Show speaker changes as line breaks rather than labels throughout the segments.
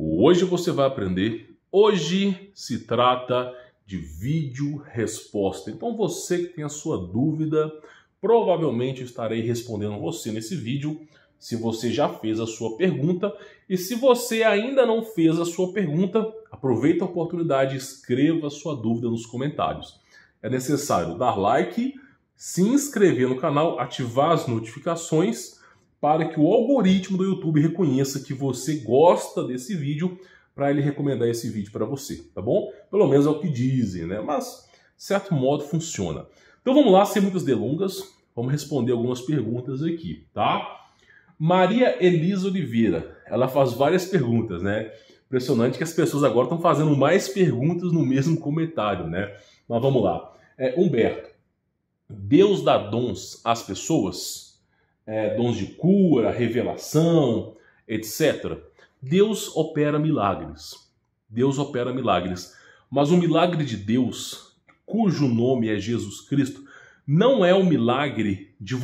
Hoje você vai aprender. Hoje se trata de vídeo resposta. Então você que tem a sua dúvida, provavelmente estarei respondendo você nesse vídeo, se você já fez a sua pergunta. E se você ainda não fez a sua pergunta, aproveita a oportunidade e escreva a sua dúvida nos comentários. É necessário dar like, se inscrever no canal, ativar as notificações para que o algoritmo do YouTube reconheça que você gosta desse vídeo, para ele recomendar esse vídeo para você, tá bom? Pelo menos é o que dizem, né? Mas, de certo modo, funciona. Então vamos lá, sem muitas delongas, vamos responder algumas perguntas aqui, tá? Maria Elisa Oliveira, ela faz várias perguntas, né? Impressionante que as pessoas agora estão fazendo mais perguntas no mesmo comentário, né? Mas vamos lá. Humberto, Deus dá dons às pessoas? Dons de cura, revelação, etc. Deus opera milagres. Deus opera milagres. Mas o milagre de Deus, cujo nome é Jesus Cristo, não é um milagre de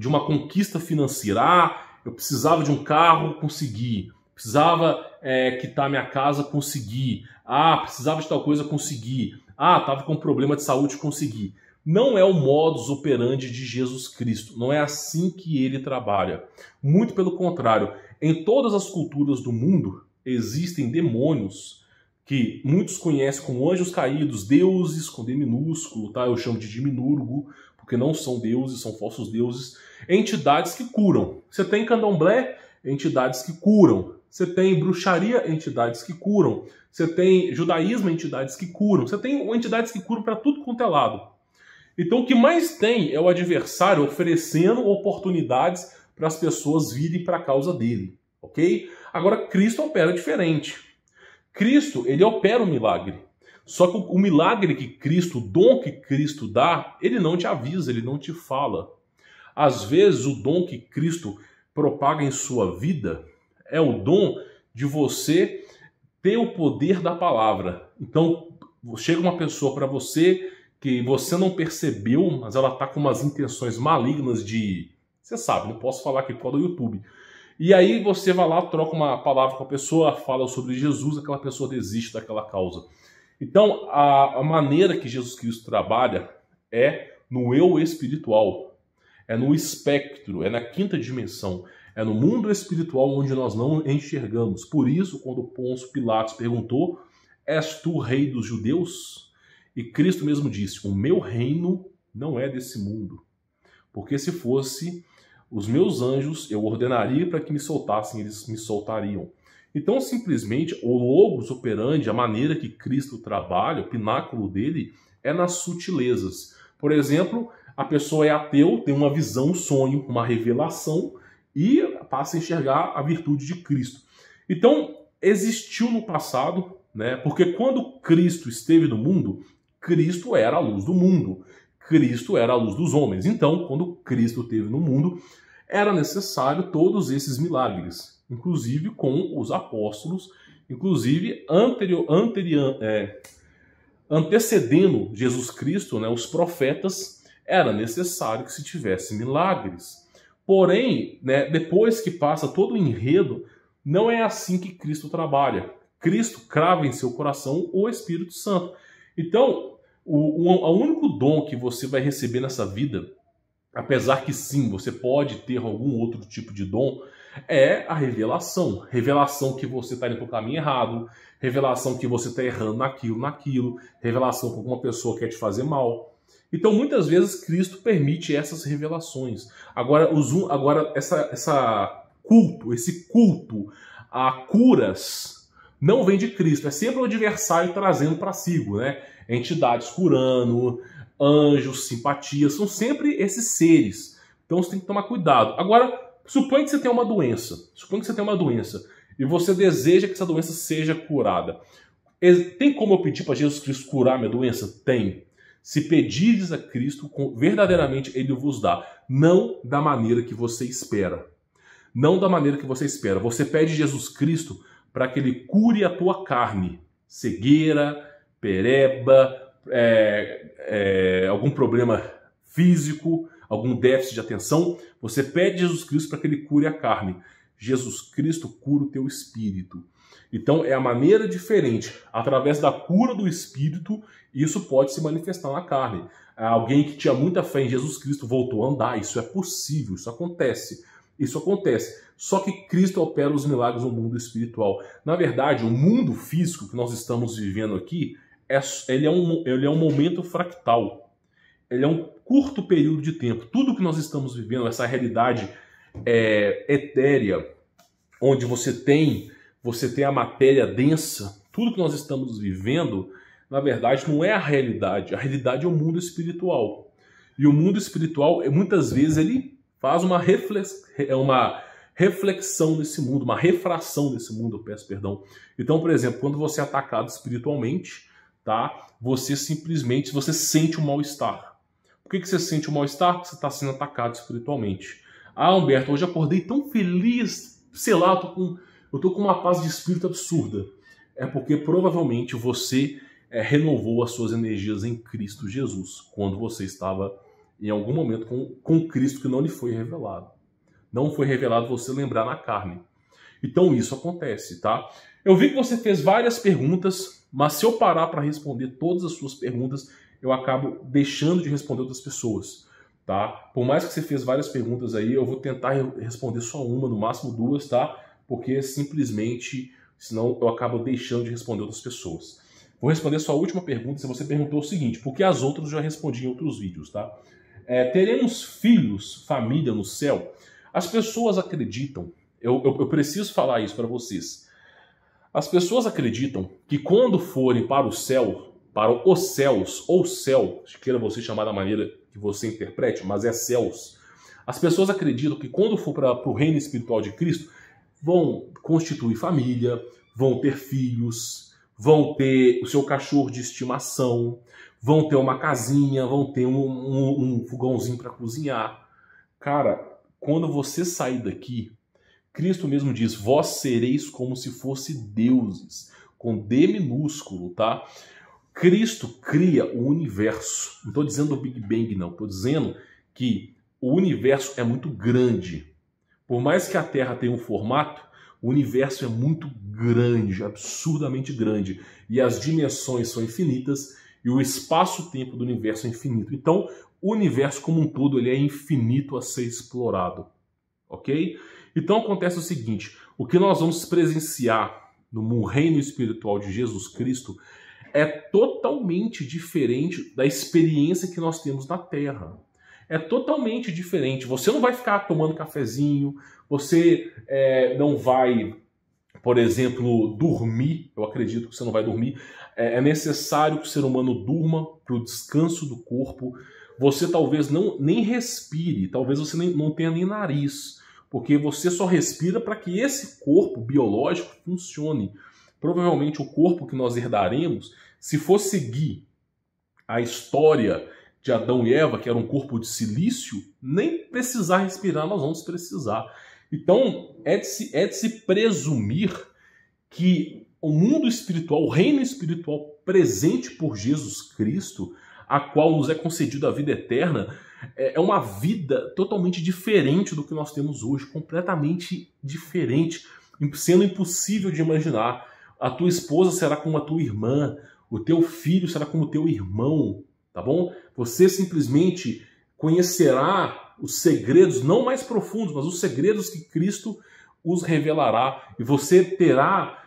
uma conquista financeira. Ah, eu precisava de um carro, consegui. Precisava quitar minha casa, consegui. Ah, precisava de tal coisa, consegui. Ah, estava com um problema de saúde, consegui. Não é o modus operandi de Jesus Cristo. Não é assim que ele trabalha. Muito pelo contrário. Em todas as culturas do mundo existem demônios que muitos conhecem como anjos caídos, deuses com D minúsculo, tá? Eu chamo de demiurgo, porque não são deuses, são falsos deuses. Entidades que curam. Você tem candomblé, entidades que curam. Você tem bruxaria, entidades que curam. Você tem judaísmo, entidades que curam. Você tem entidades que curam para tudo quanto é lado. Então o que mais tem é o adversário oferecendo oportunidades para as pessoas virem para a causa dele, ok? Agora Cristo opera diferente. Cristo, ele opera o milagre. Só que o milagre que Cristo, o dom que Cristo dá, ele não te avisa, ele não te fala. Às vezes o dom que Cristo propaga em sua vida é o dom de você ter o poder da palavra. Então chega uma pessoa para você que você não percebeu, mas ela está com umas intenções malignas de... Você sabe, não posso falar aqui por causa do YouTube. E aí você vai lá, troca uma palavra com a pessoa, fala sobre Jesus, aquela pessoa desiste daquela causa. Então, a maneira que Jesus Cristo trabalha é no eu espiritual, é no espectro, é na quinta dimensão, é no mundo espiritual onde nós não enxergamos. Por isso, quando Pôncio Pilatos perguntou, és tu rei dos judeus? E Cristo mesmo disse, o meu reino não é desse mundo. Porque se fosse, os meus anjos, eu ordenaria para que me soltassem, eles me soltariam. Então, simplesmente, o logos operandi, a maneira que Cristo trabalha, o pináculo dele, é nas sutilezas. Por exemplo, a pessoa é ateu, tem uma visão, um sonho, uma revelação, e passa a enxergar a virtude de Cristo. Então, existiu no passado, né? Porque quando Cristo esteve no mundo, Cristo era a luz do mundo, Cristo era a luz dos homens. Então, quando Cristo esteve no mundo, era necessário todos esses milagres, inclusive com os apóstolos, inclusive antecedendo Jesus Cristo, né, os profetas, era necessário que se tivesse milagres. Porém, né, depois que passa todo o enredo, não é assim que Cristo trabalha. Cristo crava em seu coração o Espírito Santo. Então, o único dom que você vai receber nessa vida, apesar que sim, você pode ter algum outro tipo de dom, é a revelação. Revelação que você está indo para o caminho errado, revelação que você está errando naquilo, revelação que alguma pessoa quer te fazer mal. Então, muitas vezes, Cristo permite essas revelações. Agora, esse culto a curas não vem de Cristo, é sempre o adversário trazendo para si, né? Entidades curando, anjos, simpatias, são sempre esses seres. Então você tem que tomar cuidado. Agora, suponha que você tem uma doença. E você deseja que essa doença seja curada. Tem como eu pedir para Jesus Cristo curar minha doença? Tem. Se pedires a Cristo, verdadeiramente Ele vos dá. Não da maneira que você espera. Não da maneira que você espera. Você pede Jesus Cristo para que Ele cure a tua carne. Cegueira, pereba, algum problema físico, algum déficit de atenção, você pede Jesus Cristo para que ele cure a carne. Jesus Cristo cura o teu espírito. Então é a maneira diferente. Através da cura do espírito, isso pode se manifestar na carne. Alguém que tinha muita fé em Jesus Cristo voltou a andar. Isso é possível, isso acontece. Isso acontece. Só que Cristo opera os milagres no mundo espiritual. Na verdade, o mundo físico que nós estamos vivendo aqui, ele é um momento fractal. Ele é um curto período de tempo. Tudo que nós estamos vivendo, essa realidade etérea, onde você tem a matéria densa, tudo que nós estamos vivendo, na verdade, não é a realidade. A realidade é o mundo espiritual. E o mundo espiritual, muitas vezes, ele faz uma reflexão nesse mundo, uma refração desse mundo, eu peço perdão. Então, por exemplo, quando você é atacado espiritualmente, tá? Você sente um mal-estar. Por que você sente um mal-estar? Porque você está sendo atacado espiritualmente. Ah, Humberto, hoje acordei tão feliz, sei lá, eu tô com uma paz de espírito absurda. É porque provavelmente você renovou as suas energias em Cristo Jesus, quando você estava em algum momento com Cristo que não lhe foi revelado. Não foi revelado você lembrar na carne. Então isso acontece, tá? Eu vi que você fez várias perguntas, mas se eu parar para responder todas as suas perguntas, eu acabo deixando de responder outras pessoas, tá? Por mais que você fez várias perguntas aí, eu vou tentar responder só uma, no máximo duas, tá? Porque simplesmente, senão eu acabo deixando de responder outras pessoas. Vou responder sua última pergunta. Se você perguntou o seguinte, porque as outras eu já respondi em outros vídeos, tá? Teremos filhos, família no céu? As pessoas acreditam, eu preciso falar isso para vocês. As pessoas acreditam que quando forem para o céu, para os céus, ou céu, queira você chamar da maneira que você interprete, mas é céus. As pessoas acreditam que quando for para o reino espiritual de Cristo, vão constituir família, vão ter filhos, vão ter o seu cachorro de estimação, vão ter uma casinha, vão ter um fogãozinho para cozinhar. Cara, quando você sair daqui, Cristo mesmo diz, vós sereis como se fosse deuses, com D minúsculo, tá? Cristo cria o universo. Não estou dizendo o Big Bang, não. Estou dizendo que o universo é muito grande. Por mais que a Terra tenha um formato, o universo é muito grande, absurdamente grande. E as dimensões são infinitas e o espaço-tempo do universo é infinito. Então, o universo como um todo ele é infinito a ser explorado. Ok? Então acontece o seguinte, o que nós vamos presenciar no reino espiritual de Jesus Cristo é totalmente diferente da experiência que nós temos na Terra. É totalmente diferente. Você não vai ficar tomando cafezinho, você não vai, por exemplo, dormir. Eu acredito que você não vai dormir. É necessário que o ser humano durma para o descanso do corpo. Você talvez nem respire, talvez você não tenha nem nariz, porque você só respira para que esse corpo biológico funcione. Provavelmente o corpo que nós herdaremos, se for seguir a história de Adão e Eva, que era um corpo de silício, nem precisar respirar nós vamos precisar. Então é de se presumir que o mundo espiritual, o reino espiritual presente por Jesus Cristo, a qual nos é concedida a vida eterna, é uma vida totalmente diferente do que nós temos hoje, completamente diferente, sendo impossível de imaginar. A tua esposa será como a tua irmã, o teu filho será como o teu irmão, tá bom? Você simplesmente conhecerá os segredos, não mais profundos, mas os segredos que Cristo os revelará, e você terá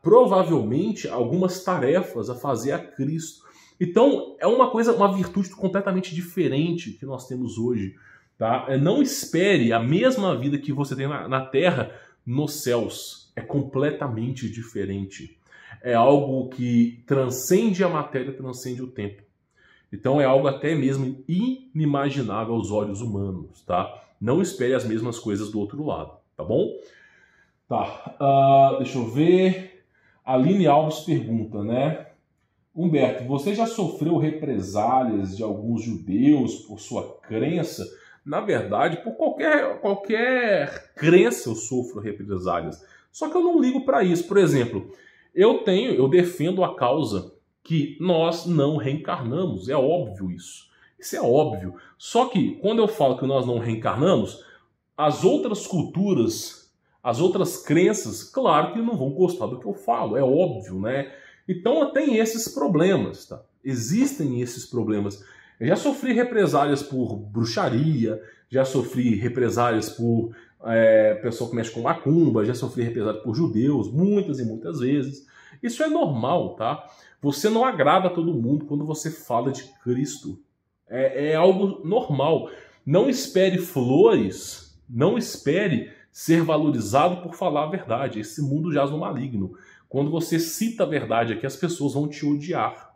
provavelmente algumas tarefas a fazer a Cristo. Então, é uma virtude completamente diferente que nós temos hoje, tá? Não espere a mesma vida que você tem na Terra nos céus. É completamente diferente. É algo que transcende a matéria, transcende o tempo. Então, é algo até mesmo inimaginável aos olhos humanos, tá? Não espere as mesmas coisas do outro lado, tá bom? Tá, deixa eu ver. Aline Alves pergunta, né? Humberto, você já sofreu represálias de alguns judeus por sua crença? Na verdade, por qualquer crença eu sofro represálias. Só que eu não ligo para isso. Por exemplo, eu defendo a causa que nós não reencarnamos. É óbvio isso. Isso é óbvio. Só que quando eu falo que nós não reencarnamos, as outras culturas As outras crenças, claro que não vão gostar do que eu falo, é óbvio, né? Então tem esses problemas, tá? Existem esses problemas. Eu já sofri represálias por bruxaria, já sofri represálias por pessoa que mexe com macumba, já sofri represálias por judeus, muitas e muitas vezes. Isso é normal, tá? Você não agrada a todo mundo quando você fala de Cristo. É algo normal. Não espere flores, não espere ser valorizado por falar a verdade. Esse mundo jaz no maligno. Quando você cita a verdade aqui, as pessoas vão te odiar.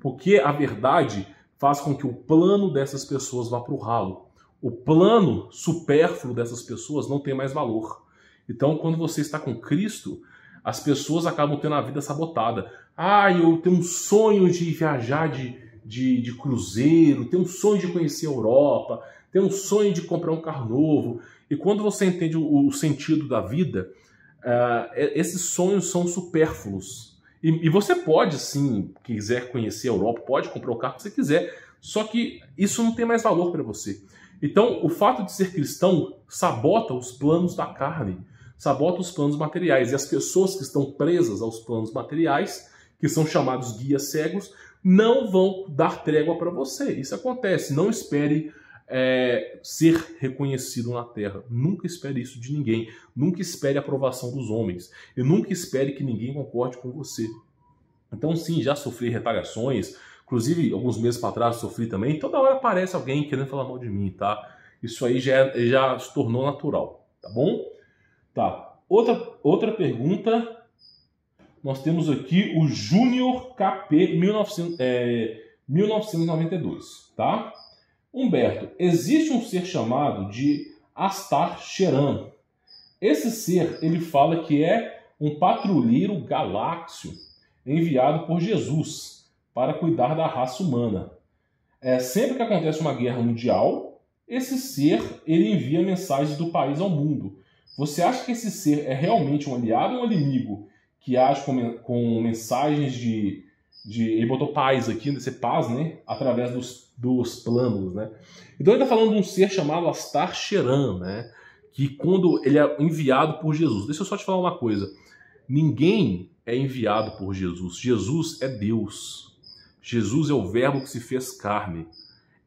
Porque a verdade faz com que o plano dessas pessoas vá para o ralo. O plano supérfluo dessas pessoas não tem mais valor. Então, quando você está com Cristo, as pessoas acabam tendo a vida sabotada. Ah, eu tenho um sonho de viajar de cruzeiro, tenho um sonho de conhecer a Europa, tenho um sonho de comprar um carro novo. E quando você entende o sentido da vida, esses sonhos são supérfluos. E você pode, sim, quiser conhecer a Europa, pode comprar o carro que você quiser, só que isso não tem mais valor para você. Então, o fato de ser cristão sabota os planos da carne, sabota os planos materiais. E as pessoas que estão presas aos planos materiais, que são chamados guias cegos, não vão dar trégua para você. Isso acontece. Não espere ser reconhecido na terra. Nunca espere isso de ninguém. Nunca espere a aprovação dos homens. E nunca espere que ninguém concorde com você. Então, sim, já sofri retaliações. Inclusive, alguns meses para trás sofri também. Toda hora aparece alguém querendo falar mal de mim, tá? Isso aí já se tornou natural, tá bom? Tá. Outra pergunta. Nós temos aqui o Júnior KP 1992, tá? Humberto, existe um ser chamado de Astar Sheran. Esse ser, ele fala que é um patrulheiro galáxio enviado por Jesus para cuidar da raça humana. Sempre que acontece uma guerra mundial, esse ser ele envia mensagens do país ao mundo. Você acha que esse ser é realmente um aliado ou um inimigo que age com mensagens de ele botou paz aqui, desse paz, né? Através dos planos, né? Então ele está falando de um ser chamado Astar Sheran, né? Que quando ele é enviado por Jesus. Deixa eu só te falar uma coisa. Ninguém é enviado por Jesus. Jesus é Deus. Jesus é o verbo que se fez carne.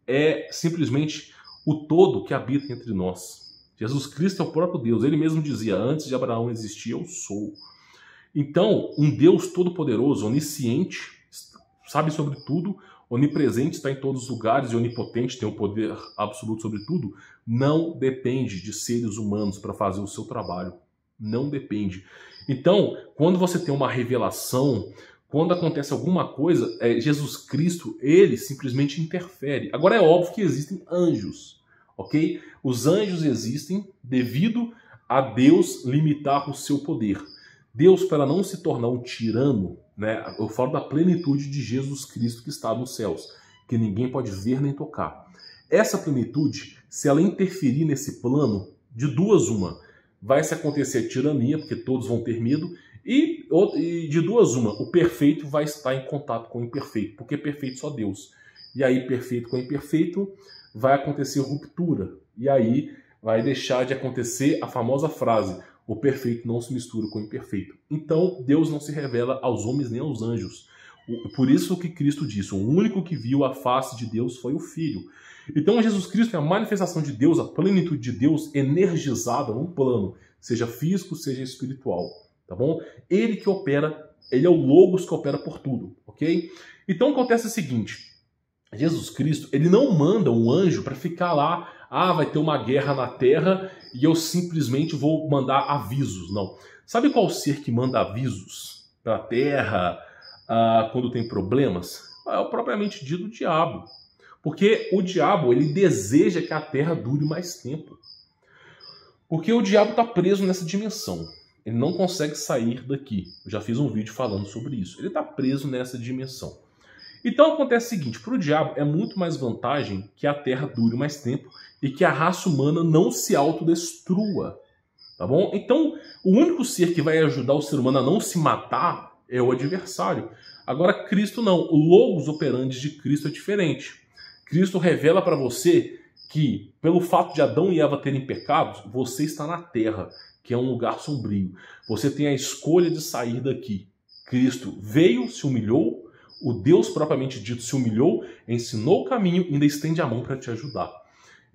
É simplesmente o todo que habita entre nós. Jesus Cristo é o próprio Deus. Ele mesmo dizia, antes de Abraão existir, eu sou. Então, um Deus todo-poderoso, onisciente, sabe sobre tudo, onipresente, está em todos os lugares e onipotente, tem o poder absoluto sobre tudo, não depende de seres humanos para fazer o seu trabalho. Não depende. Então, quando você tem uma revelação, quando acontece alguma coisa, Jesus Cristo, ele simplesmente interfere. Agora é óbvio que existem anjos, ok? Os anjos existem devido a Deus limitar o seu poder. Deus, para não se tornar um tirano, né, eu falo da plenitude de Jesus Cristo que está nos céus, que ninguém pode ver nem tocar. Essa plenitude, se ela interferir nesse plano, de duas uma, vai se acontecer tirania, porque todos vão ter medo, e de duas uma, o perfeito vai estar em contato com o imperfeito, porque perfeito só Deus. E aí, perfeito com imperfeito, vai acontecer ruptura. E aí, vai deixar de acontecer a famosa frase, o perfeito não se mistura com o imperfeito. Então, Deus não se revela aos homens nem aos anjos. Por isso que Cristo disse, o único que viu a face de Deus foi o Filho. Então, Jesus Cristo é a manifestação de Deus, a plenitude de Deus energizada num plano, seja físico, seja espiritual, tá bom? Ele que opera, ele é o Logos que opera por tudo, ok? Então, acontece o seguinte, Jesus Cristo, ele não manda um anjo para ficar lá, vai ter uma guerra na Terra e eu simplesmente vou mandar avisos. Não. Sabe qual ser que manda avisos para a Terra quando tem problemas? É o propriamente dito diabo. Porque o diabo, ele deseja que a Terra dure mais tempo. Porque o diabo está preso nessa dimensão. Ele não consegue sair daqui. Eu já fiz um vídeo falando sobre isso. Ele está preso nessa dimensão. Então acontece o seguinte, para o diabo é muito mais vantagem que a Terra dure mais tempo e que a raça humana não se autodestrua, tá bom? Então, o único ser que vai ajudar o ser humano a não se matar é o adversário. Agora, Cristo não. O Logos operandi de Cristo é diferente. Cristo revela para você que, pelo fato de Adão e Eva terem pecados, você está na Terra. que é um lugar sombrio. Você tem a escolha de sair daqui. Cristo veio, se humilhou, o Deus propriamente dito se humilhou, ensinou o caminho e ainda estende a mão para te ajudar.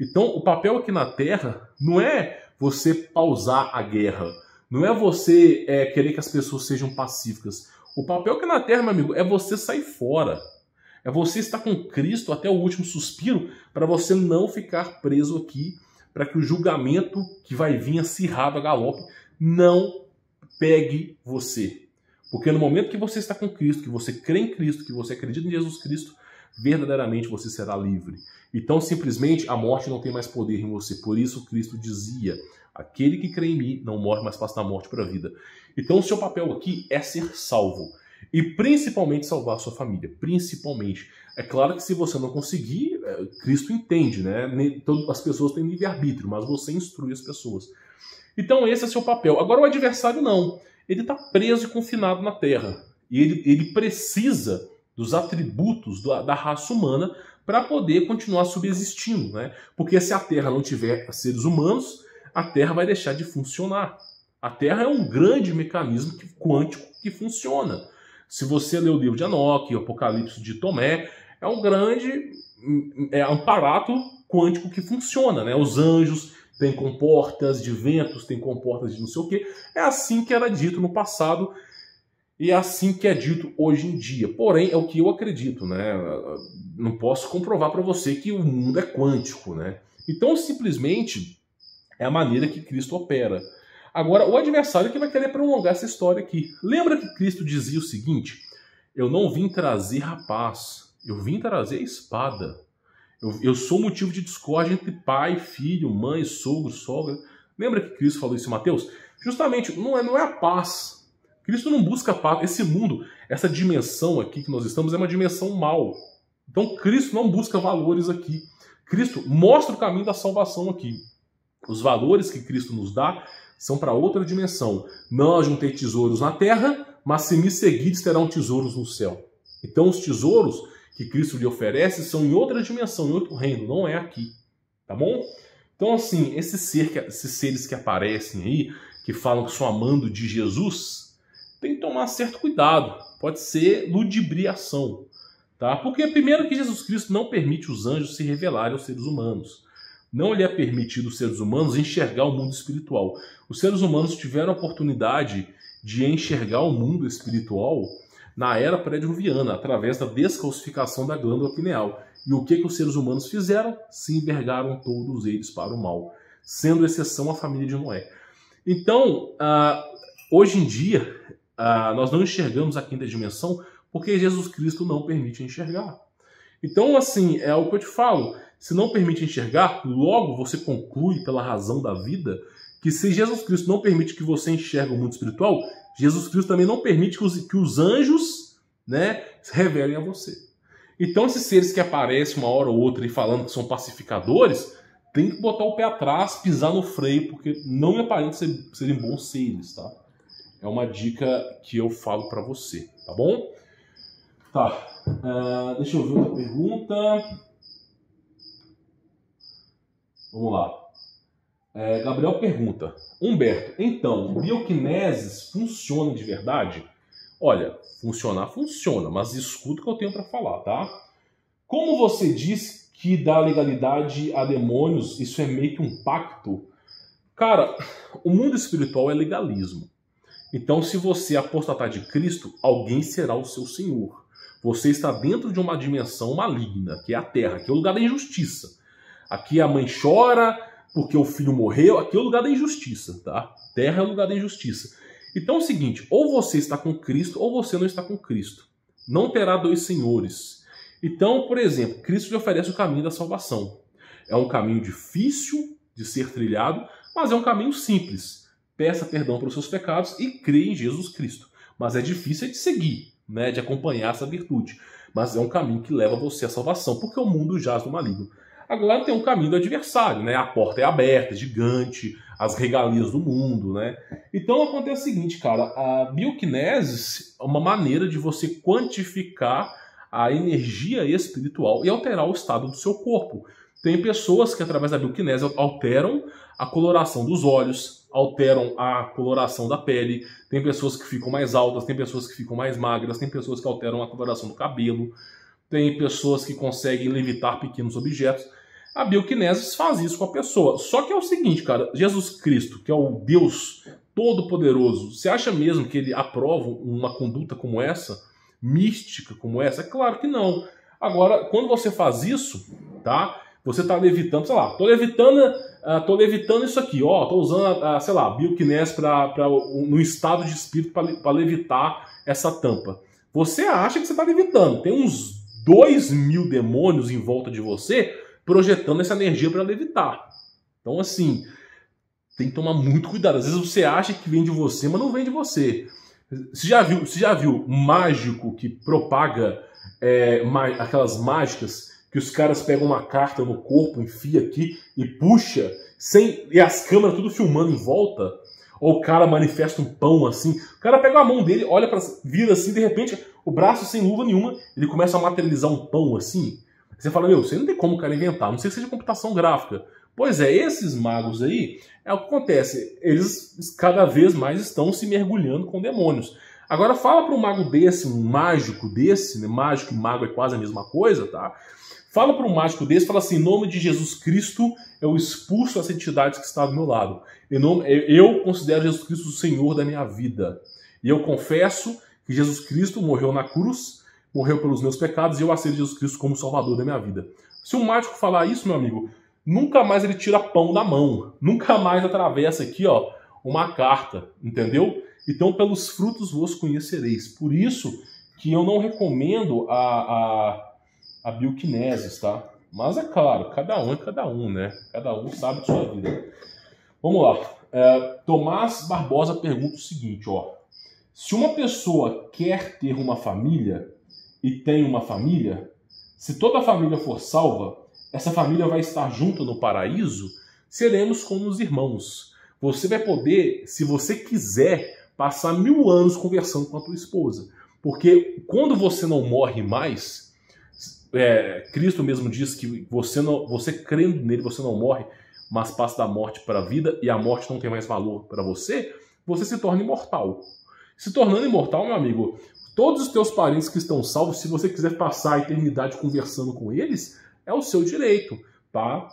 Então, o papel aqui na Terra não é você pausar a guerra, não é você querer que as pessoas sejam pacíficas. O papel aqui na Terra, meu amigo, é você sair fora. É você estar com Cristo até o último suspiro para você não ficar preso aqui, para que o julgamento que vai vir acirrado a galope não pegue você. Porque no momento que você está com Cristo, que você crê em Cristo, que você acredita em Jesus Cristo, verdadeiramente você será livre. Então, simplesmente, a morte não tem mais poder em você. Por isso, Cristo dizia, aquele que crê em mim não morre, mas passa da morte para a vida. Então, o seu papel aqui é ser salvo. E principalmente salvar a sua família. Principalmente. É claro que se você não conseguir, Cristo entende, né? As pessoas têm livre-arbítrio, mas você instrui as pessoas. Então, esse é seu papel. Agora, o adversário não. Ele está preso e confinado na Terra. E ele precisa dos atributos da raça humana para poder continuar subsistindo, né? Porque se a Terra não tiver seres humanos, a Terra vai deixar de funcionar. A Terra é um grande mecanismo quântico que funciona. Se você ler o livro de Enoque, o Apocalipse de Tomé, é um grande aparato quântico que funciona, né? Os anjos têm comportas de ventos, têm comportas de não sei o quê. É assim que era dito no passado e é assim que é dito hoje em dia. Porém, é o que eu acredito, né? Não posso comprovar para você que o mundo é quântico, né? Então, simplesmente, é a maneira que Cristo opera. Agora, o adversário que vai querer prolongar essa história aqui. Lembra que Cristo dizia o seguinte: eu não vim trazer a paz, eu vim trazer a espada. Eu sou motivo de discórdia entre pai, filho, mãe, sogro, sogra. Lembra que Cristo falou isso em Mateus? Justamente, não é a paz. Cristo não busca a paz. Esse mundo, essa dimensão aqui que nós estamos é uma dimensão mal. Então Cristo não busca valores aqui. Cristo mostra o caminho da salvação aqui. Os valores que Cristo nos dá são para outra dimensão. Não ajuntei tesouros na terra, mas se me seguires terão tesouros no céu. Então os tesouros que Cristo lhe oferece são em outra dimensão, em outro reino, não é aqui. Tá bom? Então assim, esses seres que aparecem aí, que falam que são amando de Jesus, tem que tomar certo cuidado. Pode ser ludibriação. Tá? Porque primeiro que Jesus Cristo não permite os anjos se revelarem aos seres humanos. Não lhe é permitido aos seres humanos enxergar o mundo espiritual. Os seres humanos tiveram a oportunidade de enxergar o mundo espiritual na era pré-diluviana, através da descalcificação da glândula pineal. E o que os seres humanos fizeram? Se envergaram todos eles para o mal, sendo exceção a família de Noé. Então, hoje em dia, nós não enxergamos a quinta dimensão porque Jesus Cristo não permite enxergar. Então, assim, é o que eu te falo. Se não permite enxergar, logo você conclui, pela razão da vida, que se Jesus Cristo não permite que você enxergue o mundo espiritual, Jesus Cristo também não permite que os anjos, né, revelem a você. Então, esses seres que aparecem uma hora ou outra e falando que são pacificadores, tem que botar o pé atrás, pisar no freio, porque não me aparenta serem bons seres, tá? É uma dica que eu falo pra você, tá bom? Tá, deixa eu ver outra pergunta. Vamos lá. Gabriel pergunta: Humberto, então, bioquineses funciona de verdade? Olha, funcionar funciona, mas escuta o que eu tenho para falar, tá? Como você disse que dá legalidade a demônios, isso é meio que um pacto? Cara, o mundo espiritual é legalismo. Então, se você apostatar de Cristo, alguém será o seu senhor. Você está dentro de uma dimensão maligna, que é a Terra, que é o lugar da injustiça. Aqui a mãe chora porque o filho morreu, aqui é o lugar da injustiça, tá? Terra é o lugar da injustiça. Então é o seguinte, ou você está com Cristo ou você não está com Cristo. Não terá dois senhores. Então, por exemplo, Cristo lhe oferece o caminho da salvação. É um caminho difícil de ser trilhado, mas é um caminho simples. Peça perdão pelos seus pecados e crê em Jesus Cristo. Mas é difícil de seguir, né, de acompanhar essa virtude. Mas é um caminho que leva você à salvação, porque o mundo jaz no maligno. Agora tem um caminho do adversário, né? A porta é aberta, gigante, as regalias do mundo, né? Então acontece o seguinte, cara, a bioquinesis é uma maneira de você quantificar a energia espiritual e alterar o estado do seu corpo. Tem pessoas que através da bioquinese alteram a coloração dos olhos, alteram a coloração da pele. Tem pessoas que ficam mais altas, tem pessoas que ficam mais magras, tem pessoas que alteram a coloração do cabelo, tem pessoas que conseguem levitar pequenos objetos. A bioquinesis faz isso com a pessoa. Só que é o seguinte, cara, Jesus Cristo, que é o Deus Todo-Poderoso, você acha mesmo que ele aprova uma conduta como essa? Mística como essa? É claro que não. Agora, quando você faz isso, tá? Você tá levitando, sei lá, tô levitando isso aqui, ó, tô usando, sei lá, bioquinesis no estado de espírito para levitar essa tampa. Você acha que você tá levitando. Tem uns 2.000 demônios em volta de você projetando essa energia para levitar. Então, assim, tem que tomar muito cuidado. Às vezes você acha que vem de você, mas não vem de você. Você já viu mágico que propaga aquelas mágicas que os caras pegam uma carta no corpo, enfia aqui e puxa, e as câmeras tudo filmando em volta? Ou o cara manifesta um pão assim, o cara pega a mão dele, olha para vira assim, de repente, o braço sem luva nenhuma, ele começa a materializar um pão assim. Você fala, meu, você não tem como o cara inventar, a não sei que seja computação gráfica. Pois é, esses magos aí, é o que acontece, eles cada vez mais estão se mergulhando com demônios. Agora fala para um mago desse, um mágico desse, né? Mágico e mago é quase a mesma coisa, tá? Fala para um mágico desse, fala assim, em nome de Jesus Cristo, eu expulso as entidades que estão do meu lado. Eu considero Jesus Cristo o Senhor da minha vida. E eu confesso que Jesus Cristo morreu na cruz, morreu pelos meus pecados, e eu aceito Jesus Cristo como Salvador da minha vida. Se um mágico falar isso, meu amigo, nunca mais ele tira pão da mão. Nunca mais atravessa aqui, ó, uma carta, entendeu? Então, pelos frutos vos conhecereis. Por isso que eu não recomendo a bioquinesis, tá? Mas é claro, cada um é cada um, né? Cada um sabe de sua vida. Vamos lá. Tomás Barbosa pergunta o seguinte, ó. Se uma pessoa quer ter uma família e tem uma família, se toda a família for salva, essa família vai estar junta no paraíso? Seremos como os irmãos. Você vai poder, se você quiser, passar 1000 anos conversando com a tua esposa. Porque quando você não morre mais, Cristo mesmo diz que você crendo nele, você não morre, mas passa da morte para a vida, e a morte não tem mais valor para você, você se torna imortal. Se tornando imortal, meu amigo, todos os teus parentes que estão salvos, se você quiser passar a eternidade conversando com eles, é o seu direito, tá?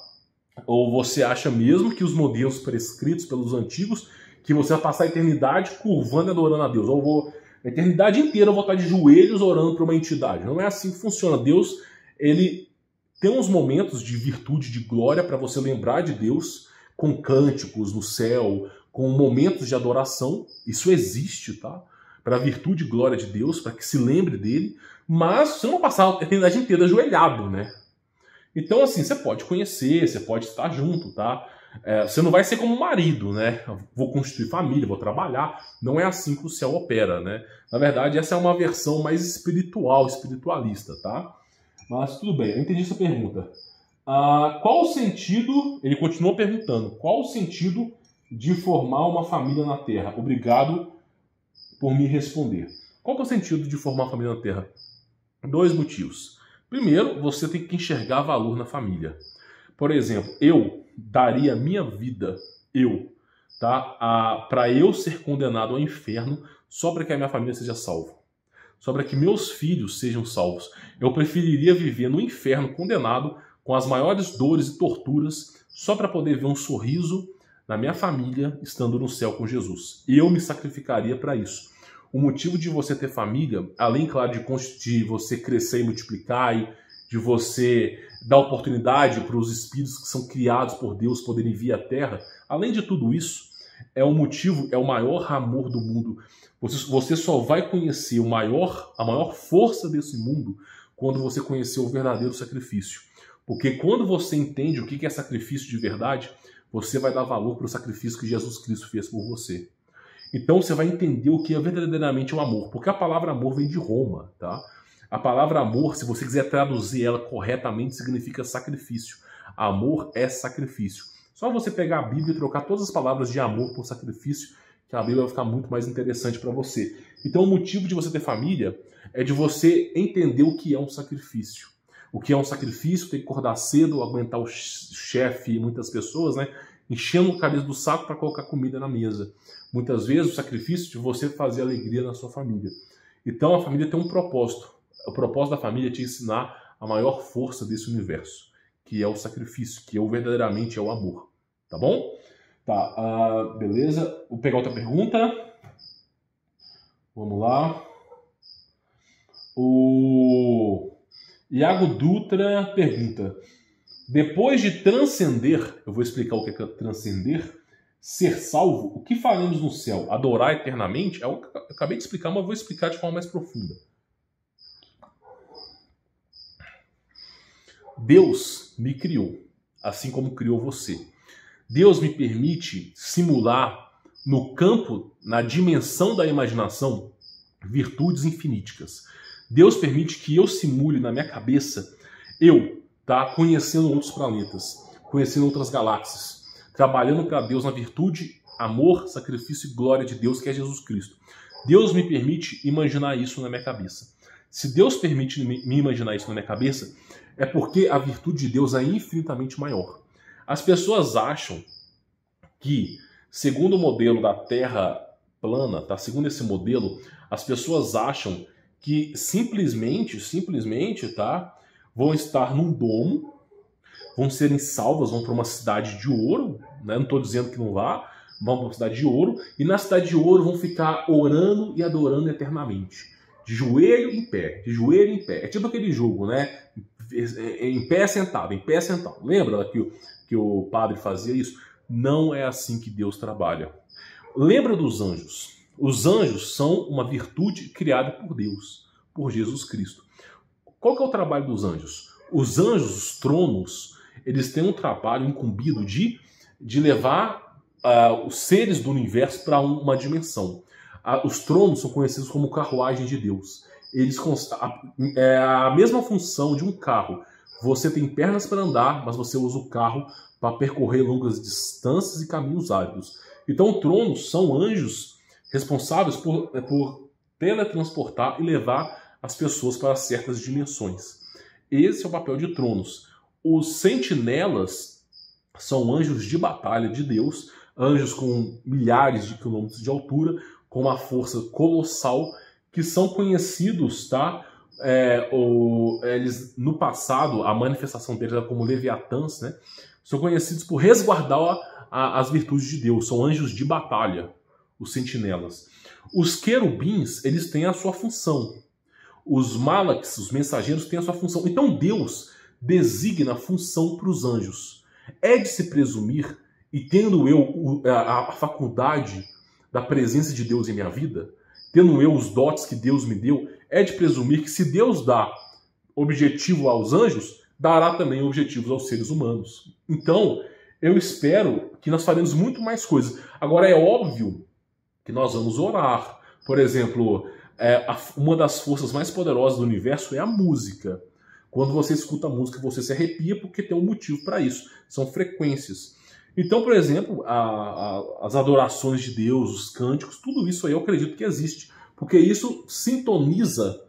Ou você acha mesmo que os modelos prescritos pelos antigos, que você vai passar a eternidade curvando e adorando a Deus? A eternidade inteira eu vou estar de joelhos orando para uma entidade. Não é assim que funciona. Deus, ele tem uns momentos de virtude, de glória, para você lembrar de Deus, com cânticos no céu, com momentos de adoração. Isso existe, tá? Para a virtude e glória de Deus, para que se lembre dele. Mas você não vai passar a eternidade inteira ajoelhado, né? Então, assim, você pode conhecer, você pode estar junto, tá? Você não vai ser como marido, né? Vou constituir família, vou trabalhar. Não é assim que o céu opera, né? Na verdade, essa é uma versão mais espiritual, espiritualista, tá? Mas tudo bem, eu entendi essa pergunta. Qual o sentido, ele continua perguntando, qual o sentido de formar uma família na Terra? Obrigado por me responder. Qual que é o sentido de formar uma família na Terra? 2 motivos. Primeiro, você tem que enxergar valor na família. Por exemplo, eu daria minha vida, para eu ser condenado ao inferno só para que a minha família seja salva. Só para que meus filhos sejam salvos. Eu preferiria viver no inferno condenado com as maiores dores e torturas só para poder ver um sorriso na minha família estando no céu com Jesus. E eu me sacrificaria para isso. O motivo de você ter família, além, claro, de você crescer e multiplicar, e de você dar oportunidade para os espíritos que são criados por Deus poderem vir à Terra, além de tudo isso, é o maior amor do mundo. Você só vai conhecer a maior força desse mundo quando você conhecer o verdadeiro sacrifício. Porque quando você entende o que é sacrifício de verdade, você vai dar valor para o sacrifício que Jesus Cristo fez por você. Então você vai entender o que é verdadeiramente o amor. Porque a palavra amor vem de Roma, tá? A palavra amor, se você quiser traduzir ela corretamente, significa sacrifício. Amor é sacrifício. Só você pegar a Bíblia e trocar todas as palavras de amor por sacrifício, que a Bíblia vai ficar muito mais interessante para você. Então o motivo de você ter família é de você entender o que é um sacrifício. O que é um sacrifício, tem que acordar cedo, aguentar o chefe e muitas pessoas, né? enchendo a cabeça do saco para colocar comida na mesa. Muitas vezes o sacrifício de você fazer alegria na sua família. Então a família tem um propósito. O propósito da família é te ensinar a maior força desse universo, que é o sacrifício, que verdadeiramente é o amor. Tá bom? Tá, beleza. Vou pegar outra pergunta. Vamos lá. O Iago Dutra pergunta: depois de transcender, eu vou explicar o que é transcender, ser salvo, o que faremos no céu? Adorar eternamente? Eu acabei de explicar, mas vou explicar de forma mais profunda. Deus me criou, assim como criou você. Deus me permite simular no campo, na dimensão da imaginação, virtudes infiníticas. Deus permite que eu simule na minha cabeça, conhecendo outros planetas, conhecendo outras galáxias, trabalhando para Deus na virtude, amor, sacrifício e glória de Deus, que é Jesus Cristo. Deus me permite imaginar isso na minha cabeça. Se Deus permite me imaginar isso na minha cabeça, é porque a virtude de Deus é infinitamente maior. As pessoas acham que, segundo o modelo da Terra plana, tá? Segundo esse modelo, as pessoas acham que simplesmente, tá? Vão estar num domo, vão serem salvas, vão para uma cidade de ouro, né? Não estou dizendo que não vá, vão para uma cidade de ouro, e na cidade de ouro vão ficar orando e adorando eternamente. De joelho em pé, de joelho em pé. É tipo aquele jogo, né? Em pé sentado, em pé sentado. Lembra que o padre fazia isso? Não é assim que Deus trabalha. Lembra dos anjos? Os anjos são uma virtude criada por Deus, por Jesus Cristo. Qual que é o trabalho dos anjos? Os anjos, os tronos, eles têm um trabalho incumbido de levar os seres do universo para uma dimensão. Os tronos são conhecidos como carruagem de Deus. É a mesma função de um carro. Você tem pernas para andar, mas você usa o carro para percorrer longas distâncias e caminhos áridos. Então, tronos são anjos responsáveis por teletransportar e levar as pessoas para certas dimensões. Esse é o papel de tronos. Os sentinelas são anjos de batalha de Deus, anjos com milhares de quilômetros de altura, com uma força colossal, que são conhecidos, tá? Eles, no passado, a manifestação deles era como leviatãs, né? São conhecidos por resguardar as virtudes de Deus, são anjos de batalha, os sentinelas. Os querubins, eles têm a sua função. Os malaks, os mensageiros, têm a sua função. Então Deus designa a função para os anjos. É de se presumir, e tendo eu a faculdade da presença de Deus em minha vida, tendo eu os dotes que Deus me deu, é de presumir que se Deus dá objetivo aos anjos, dará também objetivos aos seres humanos. Então, eu espero que nós faremos muito mais coisas. Agora, é óbvio que nós vamos orar. Por exemplo, uma das forças mais poderosas do universo é a música. Quando você escuta a música, você se arrepia porque tem um motivo para isso. São frequências. Então, por exemplo, as adorações de Deus, os cânticos, tudo isso aí eu acredito que existe. Porque isso sintoniza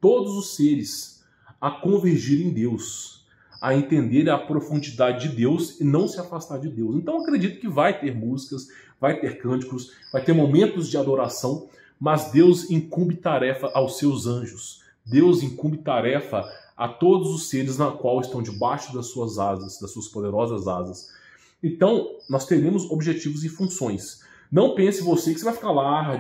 todos os seres a convergir em Deus, a entender a profundidade de Deus e não se afastar de Deus. Então eu acredito que vai ter músicas, vai ter cânticos, vai ter momentos de adoração, mas Deus incumbe tarefa aos seus anjos. Deus incumbe tarefa a todos os seres na qual estão debaixo das suas asas, das suas poderosas asas. Então, nós teremos objetivos e funções. Não pense você que você vai ficar lá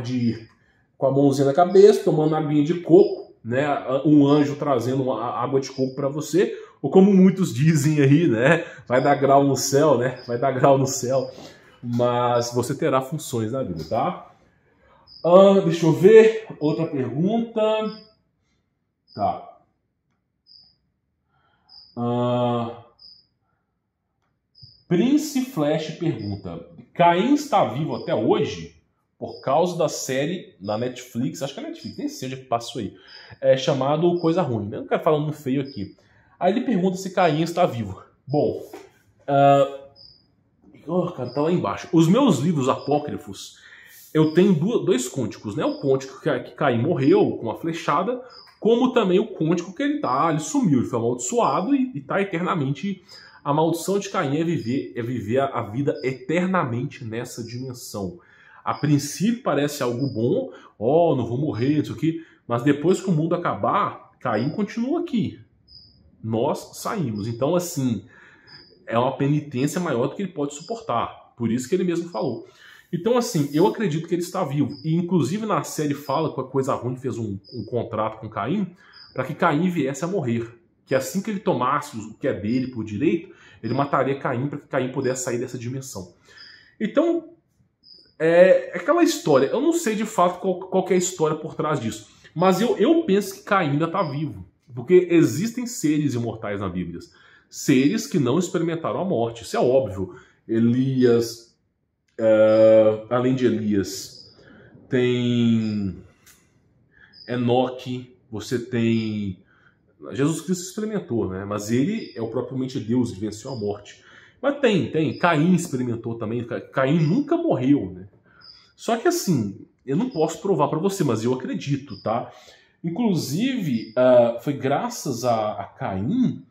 com a mãozinha na cabeça, tomando aguinha de coco, né? Um anjo trazendo uma água de coco para você, ou como muitos dizem aí, né? Vai dar grau no céu, né? Vai dar grau no céu. Mas você terá funções na vida, tá? Deixa eu ver. Outra pergunta. Tá. Prince Flash pergunta: Caim está vivo até hoje? Por causa da série na Netflix, acho que é Netflix, nem sei onde é que passa isso aí, chamado Coisa Ruim, né? Não quero falar um feio aqui. Aí ele pergunta se Caim está vivo. Bom, cara, tá lá embaixo. Os meus livros apócrifos, eu tenho dois cônticos, né? O côntico que Caim morreu com uma flechada, como também o côntico que ele sumiu, ele foi amaldiçoado e está eternamente A maldição de Caim é viver a vida eternamente nessa dimensão. A princípio parece algo bom, não vou morrer, isso aqui, mas depois que o mundo acabar, Caim continua aqui. Nós saímos. Então, assim, é uma penitência maior do que ele pode suportar. Por isso que ele mesmo falou. Então, assim, eu acredito que ele está vivo. E, inclusive, na série fala que a coisa ruim fez um contrato com Caim para que Caim viesse a morrer. Que assim que ele tomasse o que é dele por direito, ele mataria Caim para que Caim pudesse sair dessa dimensão. Então, é aquela história. Eu não sei de fato qual que é a história por trás disso. Mas eu penso que Caim ainda está vivo. Porque existem seres imortais na Bíblia. Seres que não experimentaram a morte. Isso é óbvio. Elias, além de Elias, tem Enoque, você tem... Jesus Cristo experimentou, né? Mas ele é o propriamente Deus que venceu a morte. Mas tem. Caim experimentou também. Caim nunca morreu, né? Só que assim, eu não posso provar para você, mas eu acredito, tá? Inclusive, foi graças a Caim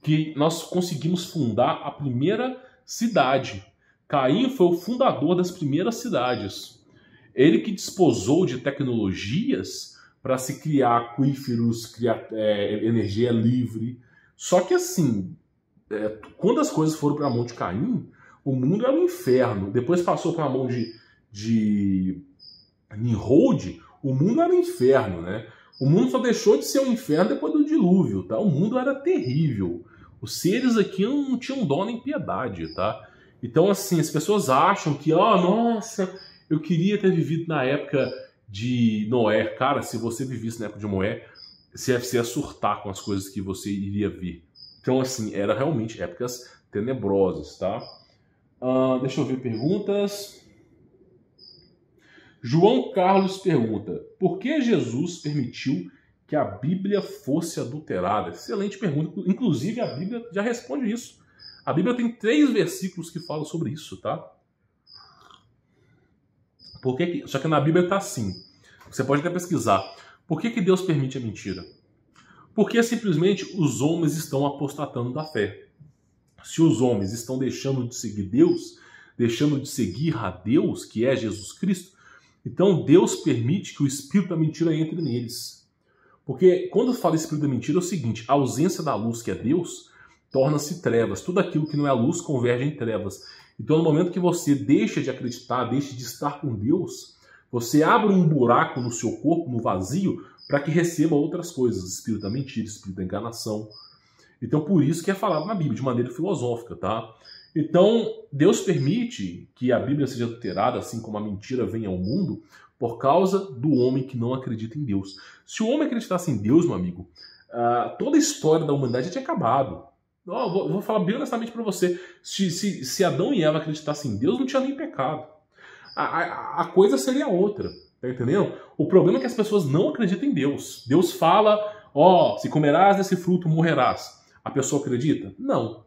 que nós conseguimos fundar a primeira cidade. Caim foi o fundador das primeiras cidades. Ele que desposou de tecnologias para se criar aquíferos, criar energia livre. Só que assim, quando as coisas foram para a mão de Caim, o mundo era um inferno. Depois passou para a mão de Nimrod, o mundo era um inferno, né? O mundo só deixou de ser um inferno depois do dilúvio, tá? O mundo era terrível. Os seres aqui não tinham dó nem piedade, tá? Então, assim, as pessoas acham que, nossa, eu queria ter vivido na época de Noé. Cara, se você vivesse na época de Noé, você ia surtar com as coisas que você iria ver. Então, assim, era realmente épocas tenebrosas, tá? Deixa eu ver perguntas. João Carlos pergunta: por que Jesus permitiu que a Bíblia fosse adulterada? Excelente pergunta. Inclusive, a Bíblia já responde isso. A Bíblia tem 3 versículos que falam sobre isso, tá? Só que na Bíblia está assim. Você pode até pesquisar. Por que Deus permite a mentira? Porque simplesmente os homens estão apostatando da fé. Se os homens estão deixando de seguir Deus, deixando de seguir a Deus, que é Jesus Cristo, então Deus permite que o espírito da mentira entre neles. Porque quando fala espírito da mentira é o seguinte: a ausência da luz, que é Deus, torna-se trevas. Tudo aquilo que não é luz converge em trevas. Então, no momento que você deixa de acreditar, deixa de estar com Deus, você abre um buraco no seu corpo, no vazio, para que receba outras coisas. Espírito da mentira, espírito da enganação. Então, por isso que é falado na Bíblia, de maneira filosófica, tá? Então, Deus permite que a Bíblia seja adulterada, assim como a mentira vem ao mundo, por causa do homem que não acredita em Deus. Se o homem acreditasse em Deus, meu amigo, toda a história da humanidade já tinha acabado. Vou falar bem honestamente para você. Se Adão e Eva acreditassem em Deus, não tinha nem pecado. A coisa seria outra, tá entendendo? O problema é que as pessoas não acreditam em Deus. Deus fala, se comerás desse fruto, morrerás. A pessoa acredita? Não.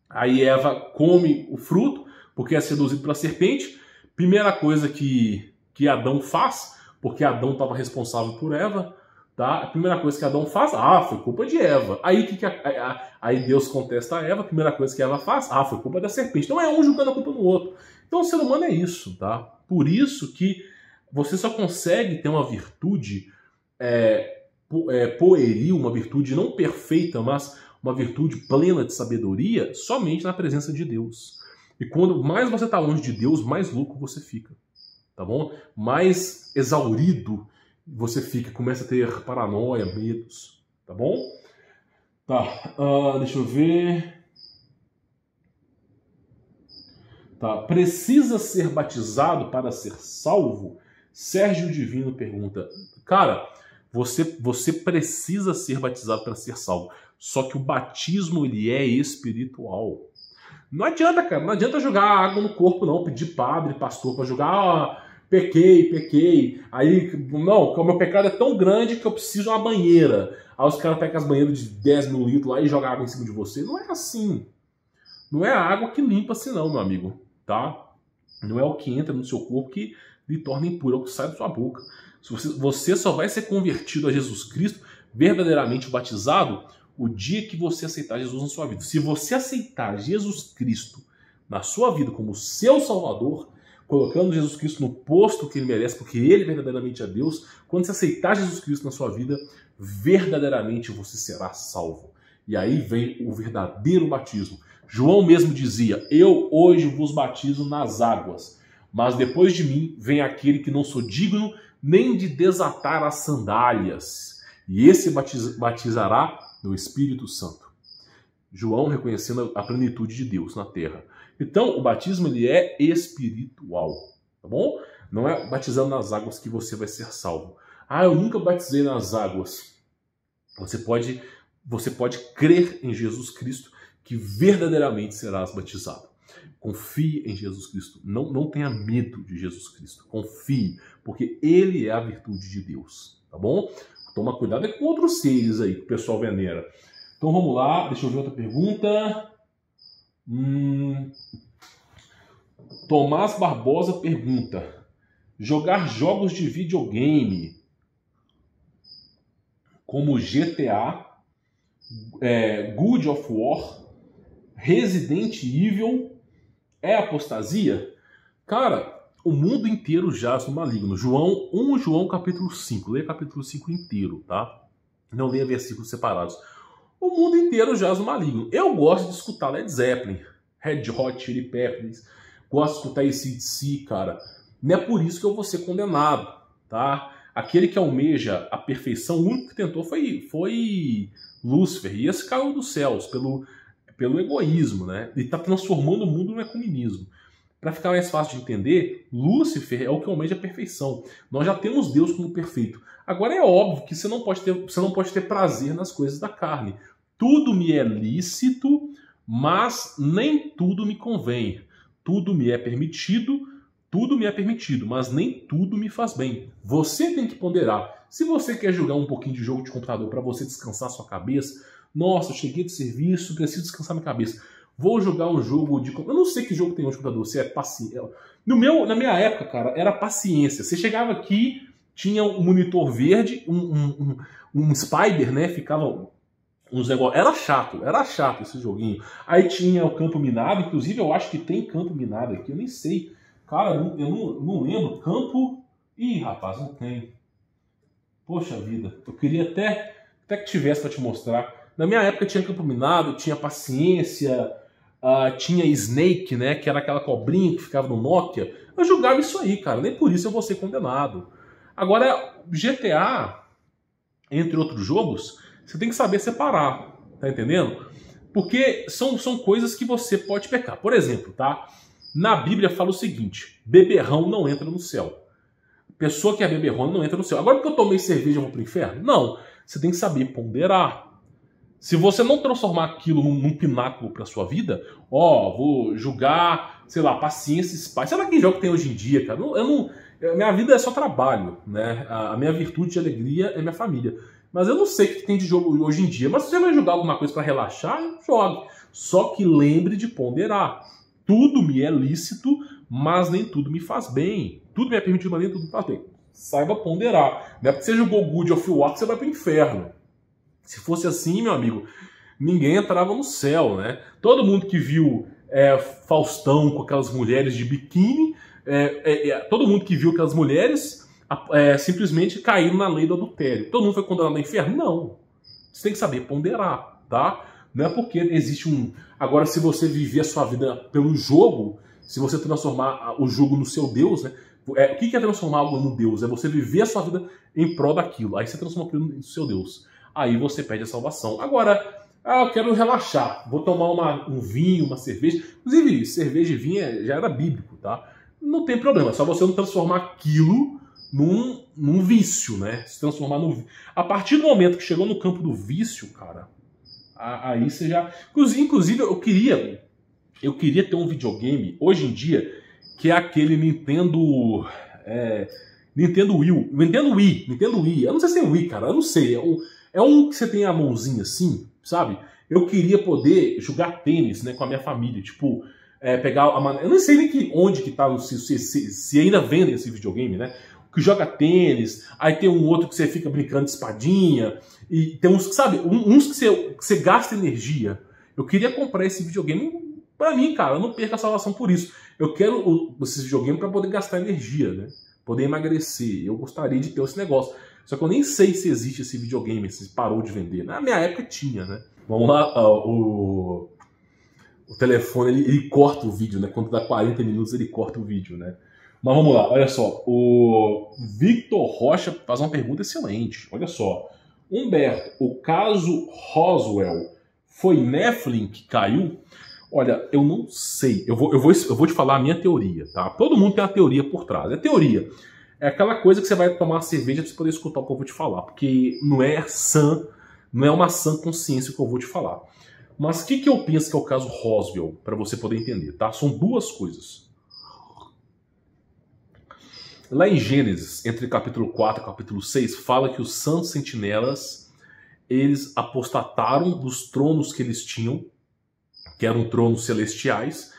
Aí Eva come o fruto, porque é seduzido pela serpente. Primeira coisa que Adão faz, porque Adão estava responsável por Eva, tá? A primeira coisa que Adão faz, foi culpa de Eva. Aí Deus contesta a Eva, a primeira coisa que Eva faz, foi culpa da serpente. Então é um julgando a culpa no outro. Então o ser humano é isso, tá? Por isso que você só consegue ter uma virtude pueril, uma virtude não perfeita, mas uma virtude plena de sabedoria, somente na presença de Deus. E quando mais você está longe de Deus, mais louco você fica, tá bom? Mais exaurido você fica, começa a ter paranoia, medos, tá bom? Tá, deixa eu ver. Tá, precisa ser batizado para ser salvo? Sérgio Divino pergunta. Cara, você precisa ser batizado para ser salvo. Só que o batismo, ele é espiritual. Não adianta, cara. Não adianta jogar água no corpo, não. Pedir padre, pastor para jogar. Pequei. Aí, não, o meu pecado é tão grande que eu preciso de uma banheira. Aí os caras pegam as banheiras de 10 mil litros lá e jogam água em cima de você. Não é assim. Não é a água que limpa assim não, meu amigo. Tá? Não é o que entra no seu corpo que lhe torna impuro, é o que sai da sua boca. Você só vai ser convertido a Jesus Cristo, verdadeiramente batizado, o dia que você aceitar Jesus na sua vida. Se você aceitar Jesus Cristo na sua vida como seu Salvador, colocando Jesus Cristo no posto que ele merece, porque ele verdadeiramente é Deus, quando você aceitar Jesus Cristo na sua vida, verdadeiramente você será salvo. E aí vem o verdadeiro batismo. João mesmo dizia, eu hoje vos batizo nas águas, mas depois de mim vem aquele que não sou digno nem de desatar as sandálias, e esse batizará no Espírito Santo. João reconhecendo a plenitude de Deus na terra. Então, o batismo ele é espiritual, tá bom? Não é batizando nas águas que você vai ser salvo. Ah, eu nunca batizei nas águas. Você pode crer em Jesus Cristo que verdadeiramente serás batizado. Confie em Jesus Cristo. Não tenha medo de Jesus Cristo. Confie, porque ele é a virtude de Deus, tá bom? Toma cuidado com outros seres aí que o pessoal venera. Então vamos lá, deixa eu ver outra pergunta. Tomás Barbosa pergunta: jogar jogos de videogame como GTA, God of War, Resident Evil é apostasia? Cara, o mundo inteiro jaz no maligno. João capítulo 5. Leia capítulo 5 inteiro, tá? Não leia versículos separados. O mundo inteiro jaz no maligno. Eu gosto de escutar Led Zeppelin, Red Hot Chili Peppers, gosto de escutar AC/DC, cara. Não é por isso que eu vou ser condenado, tá? Aquele que almeja a perfeição, o único que tentou foi Lúcifer. E esse caiu dos céus pelo egoísmo, né? Ele está transformando o mundo no ecumenismo. Para ficar mais fácil de entender, Lúcifer é o que almeja a perfeição. Nós já temos Deus como perfeito. Agora é óbvio que você não pode ter prazer nas coisas da carne. Tudo me é lícito, mas nem tudo me convém. Tudo me é permitido, mas nem tudo me faz bem. Você tem que ponderar. Se você quer jogar um pouquinho de jogo de computador para você descansar sua cabeça, nossa, eu cheguei de serviço, preciso descansar minha cabeça. Vou jogar um jogo de... Eu não sei que jogo tem hoje de computador, se é paciência. Na minha época, cara, era paciência. Você chegava aqui, tinha um monitor verde, um Spider, né? Ficava uns negócios. Era chato esse joguinho. Aí tinha o campo minado, inclusive eu acho que tem campo minado aqui, eu nem sei. Cara, eu não lembro. Campo... Ih, rapaz, não tem. Poxa vida, eu queria até que tivesse para te mostrar. Na minha época tinha campo minado, tinha paciência, tinha Snake, né, que era aquela cobrinha que ficava no Nokia. Eu jogava isso aí, cara, nem por isso eu vou ser condenado. Agora, GTA, entre outros jogos, você tem que saber separar, tá entendendo? Porque são coisas que você pode pecar. Por exemplo, tá? Na Bíblia fala o seguinte: beberrão não entra no céu. Pessoa que é beberrona não entra no céu. Agora porque eu tomei cerveja eu vou pro inferno? Não. Você tem que saber ponderar. Se você não transformar aquilo num pináculo para sua vida, vou julgar, sei lá, paciência, spy. Sei lá que jogo tem hoje em dia, cara. Minha vida é só trabalho, né? A minha virtude de alegria é minha família. Mas eu não sei o que tem de jogo hoje em dia. Mas se você vai jogar alguma coisa para relaxar, jogue. Só que lembre de ponderar. Tudo me é lícito, mas nem tudo me faz bem. Tudo me é permitido, mas nem tudo me faz bem. Saiba ponderar. Não é porque você jogou God of War que você vai pro inferno. Se fosse assim, meu amigo, ninguém entrava no céu, né? Todo mundo que viu Faustão com aquelas mulheres de biquíni, todo mundo que viu aquelas mulheres simplesmente caíram na lei do adultério. Todo mundo foi condenado ao inferno? Não. Você tem que saber ponderar, tá? Não é porque existe um... Agora, se você viver a sua vida pelo jogo, se você transformar o jogo no seu Deus, né? O que é transformar algo no Deus? É você viver a sua vida em prol daquilo. Aí você transforma aquilo no seu Deus. Aí você perde a salvação. Agora, eu quero relaxar. Vou tomar um vinho, uma cerveja. Inclusive, cerveja e vinho já era bíblico, tá? Não tem problema. É só você não transformar aquilo num vício, né? Se transformar no... A partir do momento que chegou no campo do vício, cara, aí você já... Inclusive, eu queria ter um videogame, hoje em dia, que é aquele Nintendo Wii. Eu não sei se é Wii, cara. Eu não sei. É um que você tem a mãozinha assim, sabe? Eu queria poder jogar tênis, né, com a minha família. Tipo, pegar a... Eu não sei nem onde que tá, se ainda vendem esse videogame, né? que joga tênis, aí tem um outro que você fica brincando de espadinha, e tem uns, sabe, uns que você gasta energia. Eu queria comprar esse videogame pra mim, cara, eu não perco a salvação por isso. Eu quero esse videogame pra poder gastar energia, né? Poder emagrecer. Eu gostaria de ter esse negócio. Só que eu nem sei se existe esse videogame, se parou de vender. Na minha época tinha, né? Vamos lá, o telefone, ele corta o vídeo, né? Quando dá 40 minutos, ele corta o vídeo, né? Mas vamos lá, olha só. O Victor Rocha faz uma pergunta excelente. Olha só. Humberto, o caso Roswell foi Nephilim que caiu? Olha, eu não sei. Eu vou te falar a minha teoria, tá? Todo mundo tem uma teoria por trás. A teoria é aquela coisa que você vai tomar uma cerveja para você poder escutar o que eu vou te falar. Porque não é uma sã consciência que eu vou te falar. Mas o que eu penso que é o caso Roswell, para você poder entender, tá? São duas coisas. Lá em Gênesis, entre capítulo 4 e capítulo 6, fala que os santos sentinelas, eles apostataram dos tronos que eles tinham, que eram tronos celestiais,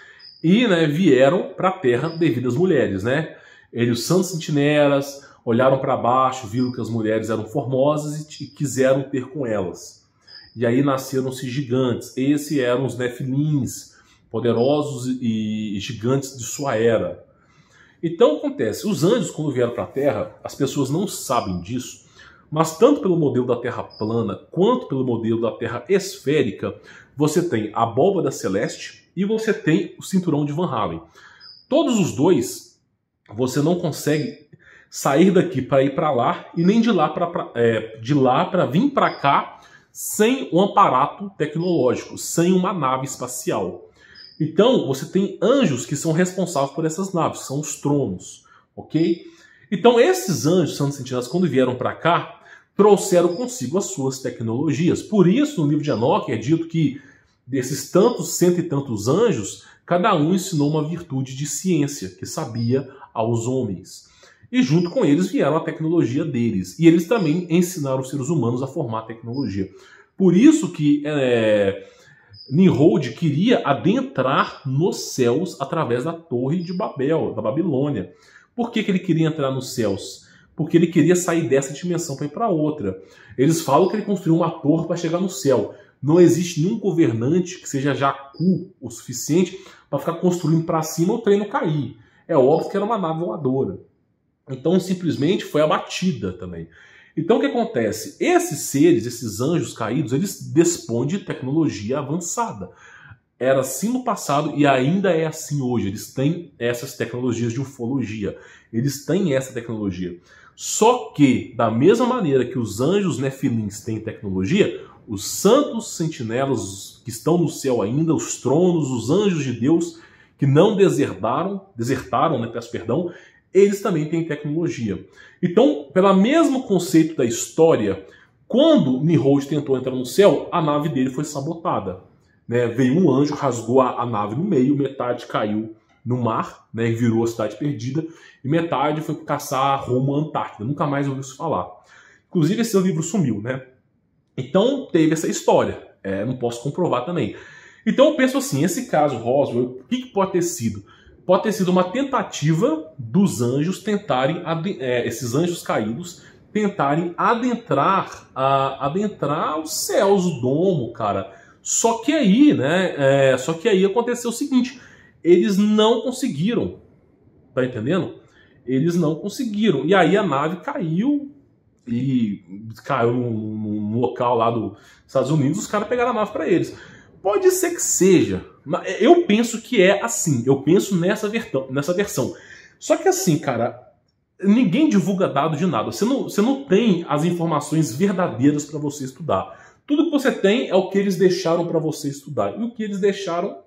e, né, vieram para a terra devido às mulheres, né? Eles, os santos sentinelas, olharam para baixo, viram que as mulheres eram formosas e quiseram ter com elas. E aí nasceram-se gigantes. Esses eram os Nefilins, poderosos e gigantes de sua era. Então acontece, os anjos quando vieram para a Terra, as pessoas não sabem disso, mas tanto pelo modelo da Terra plana, quanto pelo modelo da Terra esférica, você tem a abóbada celeste e você tem o cinturão de Van Halen. Todos os dois, você não consegue sair daqui para ir para lá e nem de lá para vir para cá sem um aparato tecnológico, sem uma nave espacial. Então, você tem anjos que são responsáveis por essas naves, que são os tronos, ok? Então, esses anjos, santos sentinelas, quando vieram para cá, trouxeram consigo as suas tecnologias. Por isso, no livro de Enoque é dito que desses tantos, cento e tantos anjos, cada um ensinou uma virtude de ciência, que sabia aos homens. E junto com eles vieram a tecnologia deles. E eles também ensinaram os seres humanos a formar tecnologia. Por isso que Nimrod queria adentrar nos céus através da Torre de Babel, da Babilônia. Por que ele queria entrar nos céus? Porque ele queria sair dessa dimensão para ir para outra. Eles falam que ele construiu uma torre para chegar no céu. Não existe nenhum governante que seja jacu o suficiente para ficar construindo para cima o trem não cair. É óbvio que era uma nave voadora. Então simplesmente foi abatida também. Então o que acontece? Esses seres, esses anjos caídos, eles dispõem de tecnologia avançada. Era assim no passado e ainda é assim hoje. Eles têm essas tecnologias de ufologia. Eles têm essa tecnologia. Só que, da mesma maneira que os anjos nefilins têm tecnologia, os santos sentinelas que estão no céu ainda, os tronos, os anjos de Deus que não desertaram, né, peço perdão, eles também têm tecnologia. Então, pelo mesmo conceito da história, quando Nimrod tentou entrar no céu, a nave dele foi sabotada. Né? Veio um anjo, rasgou a nave no meio, metade caiu no mar, né, e virou a cidade perdida, e metade foi caçar rumo à Antártida. Nunca mais ouviu isso falar. Inclusive, esse livro sumiu, né? Então, teve essa história. Não posso comprovar também. Então, eu penso assim, esse caso Roswell, o que pode ter sido? Pode ter sido uma tentativa dos anjos tentarem, esses anjos caídos, tentarem adentrar os céus, o domo, cara. Só que aí, né? Só que aí aconteceu o seguinte: eles não conseguiram, tá entendendo? Eles não conseguiram. E aí a nave caiu num local lá dos Estados Unidos. Os caras pegaram a nave para eles. Pode ser que seja. Eu penso que é assim. Eu penso nessa versão. Só que assim, cara, ninguém divulga dados de nada. Você não tem as informações verdadeiras para você estudar. Tudo que você tem é o que eles deixaram para você estudar. E o que eles deixaram,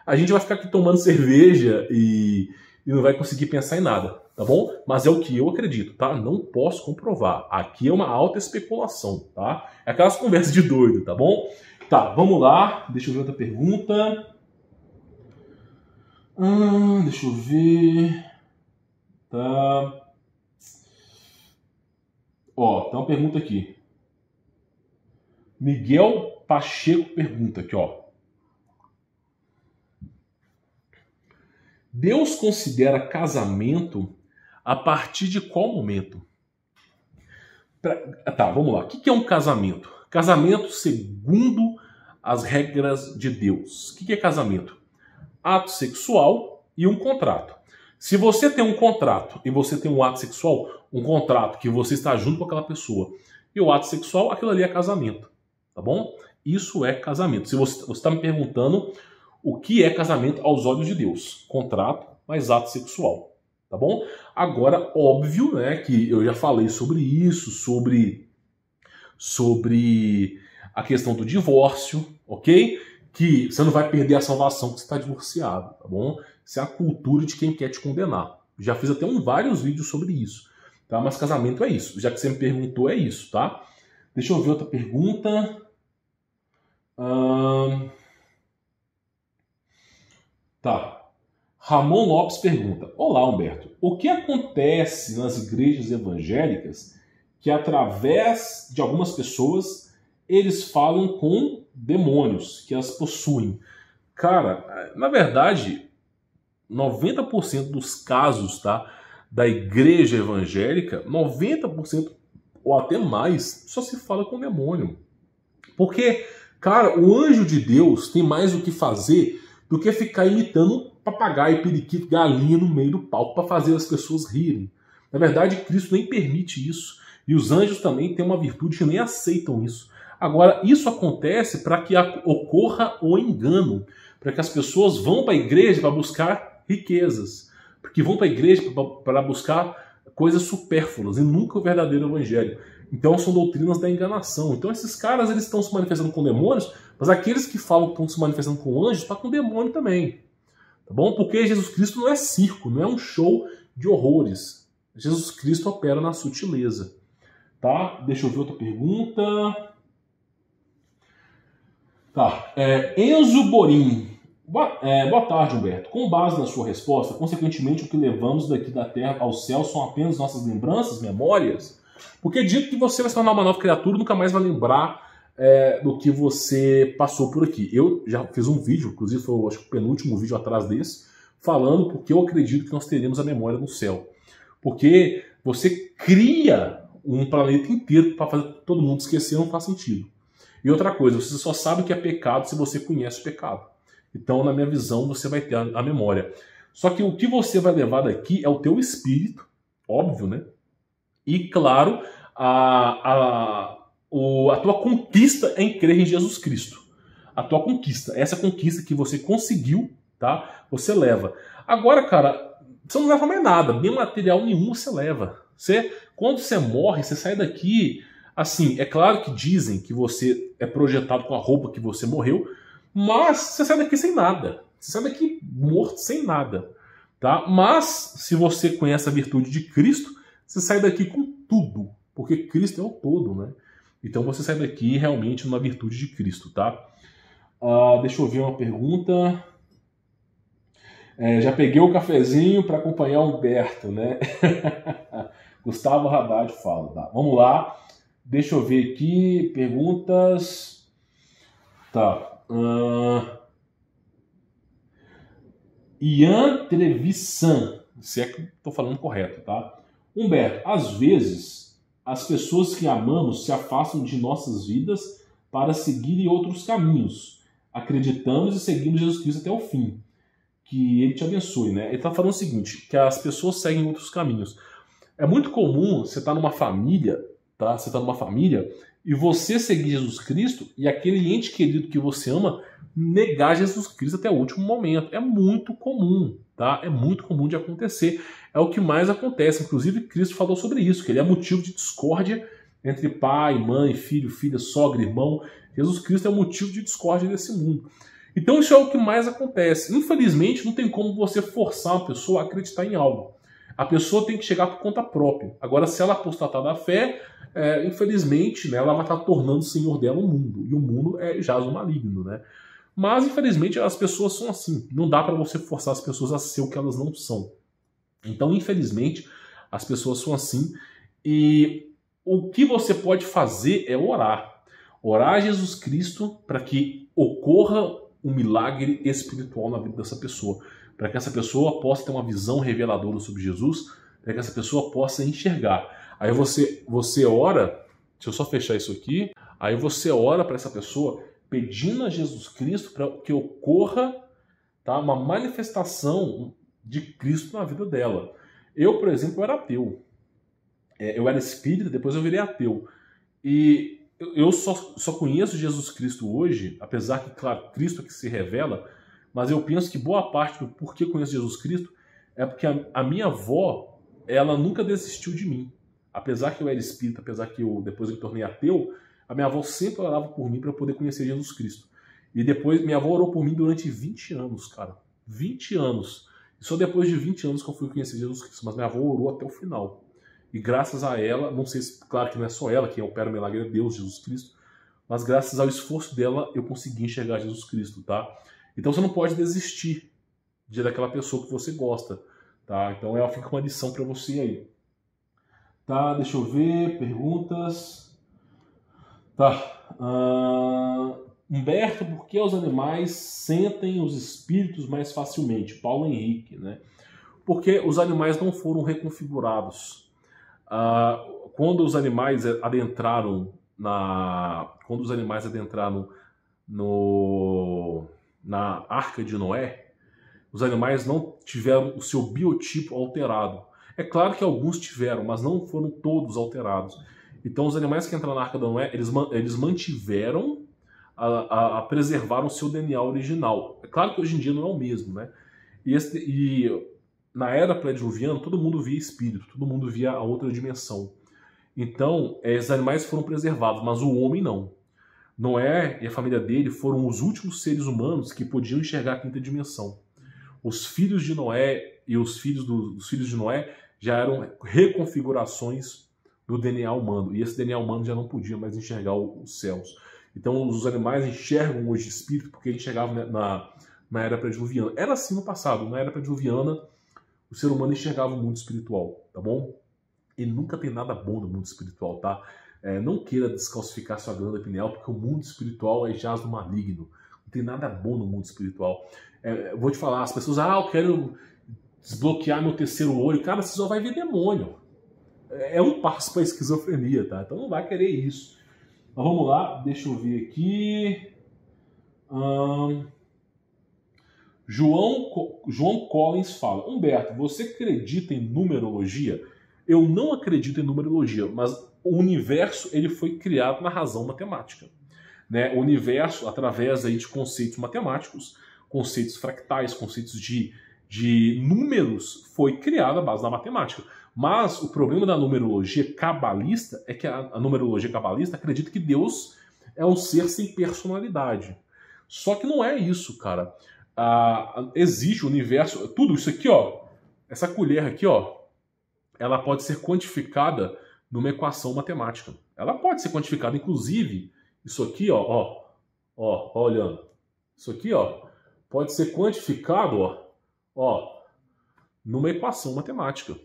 a gente vai ficar aqui tomando cerveja e não vai conseguir pensar em nada, tá bom? Mas é o que eu acredito, tá? Não posso comprovar. Aqui é uma alta especulação, tá? É aquelas conversas de doido, tá bom? Tá, vamos lá. Deixa eu ver outra pergunta. Deixa eu ver. Tá. Ó, tem uma pergunta aqui. Miguel Pacheco pergunta aqui, ó. Deus considera casamento A partir de qual momento? Tá, vamos lá. O que é um casamento? Casamento segundo as regras de Deus. O que é casamento? Ato sexual e um contrato. Se você tem um contrato e você tem um ato sexual, um contrato que você está junto com aquela pessoa, e o ato sexual, aquilo ali é casamento, tá bom? Isso é casamento. Se você está me perguntando o que é casamento aos olhos de Deus, contrato mais ato sexual, tá bom? Agora, óbvio, né, que eu já falei sobre isso, sobre a questão do divórcio, ok? Que você não vai perder a salvação que você está divorciado, tá bom? Isso é a cultura de quem quer te condenar. Já fiz até vários vídeos sobre isso, tá? Mas casamento é isso. Já que você me perguntou, é isso, tá? Deixa eu ver outra pergunta. Tá. Ramon Lopes pergunta: olá, Humberto. O que acontece nas igrejas evangélicas que, através de algumas pessoas, eles falam com demônios que as possuem? Cara, na verdade, 90% dos casos, tá, da igreja evangélica, 90% ou até mais, só se fala com demônio. Porque, cara, o anjo de Deus tem mais o que fazer do que ficar imitando papagaio, periquito, galinha no meio do palco para fazer as pessoas rirem. Na verdade, Cristo nem permite isso. E os anjos também têm uma virtude que nem aceitam isso. Agora, isso acontece para que ocorra o engano, para que as pessoas vão para a igreja para buscar riquezas, porque vão para a igreja para buscar coisas supérfluas e nunca o verdadeiro evangelho. Então são doutrinas da enganação. Então esses caras, eles estão se manifestando com demônios, mas aqueles que falam que estão se manifestando com anjos estão com demônio também. Tá bom? Porque Jesus Cristo não é circo, não é um show de horrores. Jesus Cristo opera na sutileza. Tá? Deixa eu ver outra pergunta. Tá. Enzo Borim. Boa tarde, Humberto. Com base na sua resposta, consequentemente, o que levamos daqui da Terra ao céu são apenas nossas lembranças, memórias? Porque dito que você vai se tornar uma nova criatura, nunca mais vai lembrar do que você passou por aqui. Eu já fiz um vídeo, inclusive foi acho que o penúltimo vídeo atrás desse, falando porque eu acredito que nós teremos a memória no céu. Porque você cria um planeta inteiro para fazer todo mundo esquecer, não faz sentido. E outra coisa, você só sabe o que é pecado se você conhece o pecado. Então, na minha visão, você vai ter a memória. Só que o que você vai levar daqui é o teu espírito, óbvio, né? E, claro, a tua conquista em crer em Jesus Cristo. A tua conquista, essa conquista que você conseguiu, tá? Você leva. Agora, cara, você não leva mais nada, bem material nenhum você leva. Quando você morre, você sai daqui, assim, é claro que dizem que você é projetado com a roupa que você morreu, mas você sai daqui sem nada. Você sai daqui morto sem nada, tá? Mas, se você conhece a virtude de Cristo, você sai daqui com tudo, porque Cristo é o todo, né? Então você sai daqui realmente numa virtude de Cristo, tá? Deixa eu ver uma pergunta. Já peguei o cafezinho para acompanhar o Humberto, né? Gustavo Haddad fala, tá? Vamos lá. Deixa eu ver aqui. Perguntas. Tá. Ian Trevisan, se é que estou falando correto, tá? Humberto, às vezes as pessoas que amamos se afastam de nossas vidas para seguirem outros caminhos. Acreditamos e seguimos Jesus Cristo até o fim. Que Ele te abençoe, né? Ele está falando o seguinte, que as pessoas seguem outros caminhos. É muito comum você estar numa família, tá? Você está numa família e você seguir Jesus Cristo e aquele ente querido que você ama negar Jesus Cristo até o último momento. É muito comum, tá? É muito comum de acontecer. É o que mais acontece. Inclusive, Cristo falou sobre isso, que ele é motivo de discórdia entre pai, mãe, filho, filha, sogra, irmão. Jesus Cristo é o motivo de discórdia desse mundo. Então isso é o que mais acontece. Infelizmente, não tem como você forçar uma pessoa a acreditar em algo. A pessoa tem que chegar por conta própria. Agora, se ela apostatar da fé, infelizmente, né, ela vai estar tornando o Senhor dela o mundo. E o mundo é jaz o maligno, né? Mas, infelizmente, as pessoas são assim. Não dá para você forçar as pessoas a ser o que elas não são. Então, infelizmente, as pessoas são assim. E o que você pode fazer é orar. Orar a Jesus Cristo para que ocorra um milagre espiritual na vida dessa pessoa. Para que essa pessoa possa ter uma visão reveladora sobre Jesus, para que essa pessoa possa enxergar. Aí você ora, deixa eu só fechar isso aqui, aí você ora para essa pessoa pedindo a Jesus Cristo para que ocorra, tá, uma manifestação de Cristo na vida dela. Eu, por exemplo, era ateu. Eu era espírita, depois eu virei ateu. E eu só conheço Jesus Cristo hoje, apesar que, claro, Cristo é que se revela, mas eu penso que boa parte do porquê eu conheço Jesus Cristo é porque a minha avó, ela nunca desistiu de mim. Apesar que eu era espírita, apesar que depois eu me tornei ateu, a minha avó sempre orava por mim para eu poder conhecer Jesus Cristo. E depois, minha avó orou por mim durante 20 anos, cara. 20 anos. E só depois de 20 anos que eu fui conhecer Jesus Cristo. Mas minha avó orou até o final. E graças a ela, não sei se, claro que não é só ela, quem opera o milagre é Deus, Jesus Cristo, mas graças ao esforço dela, eu consegui enxergar Jesus Cristo, tá? Então você não pode desistir daquela pessoa que você gosta, tá? Então fica uma lição para você aí. Tá, deixa eu ver, perguntas. Tá. Humberto, por que os animais sentem os espíritos mais facilmente? Paulo Henrique, né? Porque os animais não foram reconfigurados. Quando os animais adentraram na Arca de Noé, os animais não tiveram o seu biotipo alterado. É claro que alguns tiveram, mas não foram todos alterados. Então os animais que entraram na Arca de Noé, eles mantiveram, preservaram o seu DNA original. É claro que hoje em dia não é o mesmo, né? E na era pré-diluviana, todo mundo via espírito, todo mundo via a outra dimensão. Então, esses animais foram preservados, mas o homem não. Noé e a família dele foram os últimos seres humanos que podiam enxergar a quinta dimensão. Os filhos de Noé e os filhos dos filhos de Noé já eram reconfigurações do DNA humano. E esse DNA humano já não podia mais enxergar os céus. Então, os animais enxergam hoje espírito porque eles enxergavam na era pré-diluviana. Era assim no passado. Na era pré-diluviana, o ser humano enxergava o mundo espiritual, tá bom? E nunca tem nada bom no mundo espiritual, tá? Não queira descalcificar sua glândula pineal, porque o mundo espiritual é jaz do maligno. Não tem nada bom no mundo espiritual. Vou te falar, as pessoas, eu quero desbloquear meu terceiro olho. Cara, você só vai ver demônio. É um passo para a esquizofrenia, tá? Então não vai querer isso. Mas vamos lá, deixa eu ver aqui. João Collins fala: Humberto, você acredita em numerologia? Eu não acredito em numerologia, mas o universo ele foi criado na razão matemática. Né? O universo, através aí de conceitos matemáticos, conceitos fractais, conceitos de números, foi criado à base da matemática. Mas o problema da numerologia cabalista é que a numerologia cabalista acredita que Deus é um ser sem personalidade. Só que não é isso, cara. Existe o universo, tudo isso aqui, ó, essa colher aqui, ó, ela pode ser quantificada numa equação matemática. Ela pode ser quantificada, inclusive, isso aqui, ó, olhando, isso aqui, ó, pode ser quantificado, ó, numa equação matemática.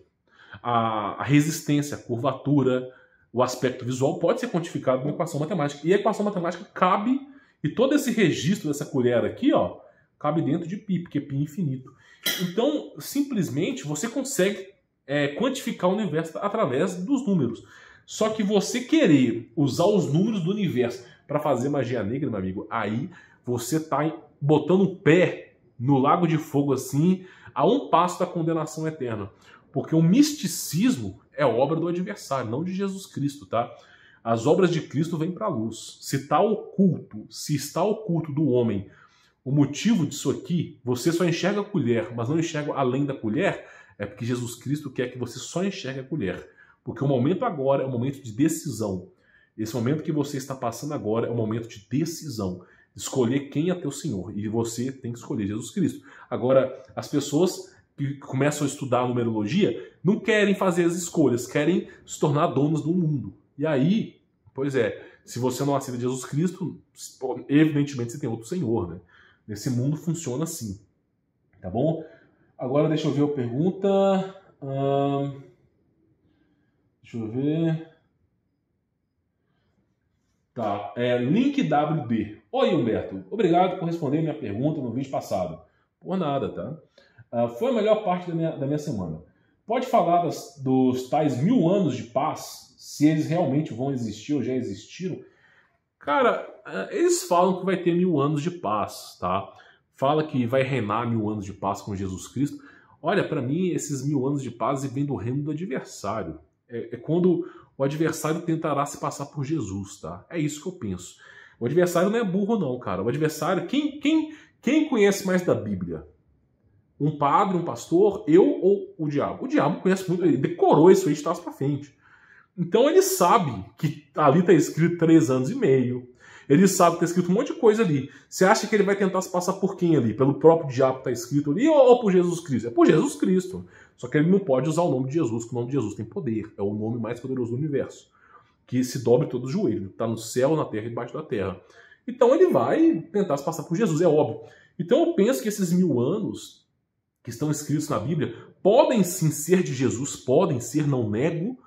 A resistência, a curvatura, o aspecto visual pode ser quantificado numa equação matemática. E a equação matemática cabe, e todo esse registro dessa colher aqui, ó, cabe dentro de π, porque π é infinito. Então, simplesmente, você consegue quantificar o universo através dos números. Só que você querer usar os números do universo para fazer magia negra, meu amigo, aí você está botando o pé no lago de fogo assim, a um passo da condenação eterna. Porque o misticismo é obra do adversário, não de Jesus Cristo, tá? As obras de Cristo vêm para a luz. Se está oculto do homem o motivo disso aqui, você só enxerga a colher, mas não enxerga além da colher, é porque Jesus Cristo quer que você só enxergue a colher. Porque o momento agora é um momento de decisão. Esse momento que você está passando agora é um momento de decisão. De escolher quem é teu Senhor. E você tem que escolher Jesus Cristo. Agora, as pessoas que começam a estudar a numerologia não querem fazer as escolhas, querem se tornar donos do mundo. E aí, pois se você não aceita Jesus Cristo, evidentemente você tem outro Senhor, né? Nesse mundo funciona assim. Tá bom? Agora deixa eu ver a pergunta. Deixa eu ver. Tá. Link WD. Oi, Humberto. Obrigado por responder minha pergunta no vídeo passado. Por nada, tá? Foi a melhor parte da minha semana. pode falar dos tais 1000 anos de paz, se eles realmente vão existir ou já existiram. Cara, eles falam que vai ter 1000 anos de paz, tá? Fala que vai reinar 1000 anos de paz com Jesus Cristo. Olha, para mim, esses 1000 anos de paz vêm do reino do adversário. É quando o adversário tentará se passar por Jesus, tá? É isso que eu penso. O adversário não é burro, não, cara. O adversário, quem conhece mais da Bíblia? Um padre, um pastor, eu ou o diabo? O diabo conhece muito, ele decorou isso aí de trás para frente. Então ele sabe que ali está escrito 3 anos e meio. Ele sabe que está escrito um monte de coisa ali. Você acha que ele vai tentar se passar por quem ali? Pelo próprio diabo que está escrito ali ou por Jesus Cristo? É por Jesus Cristo. Só que ele não pode usar o nome de Jesus, porque o nome de Jesus tem poder. É o nome mais poderoso do universo. Que se dobre todo o joelho. Está no céu, na terra e debaixo da terra. Então ele vai tentar se passar por Jesus, é óbvio. Então eu penso que esses 1000 anos que estão escritos na Bíblia podem sim ser de Jesus, podem ser, não nego,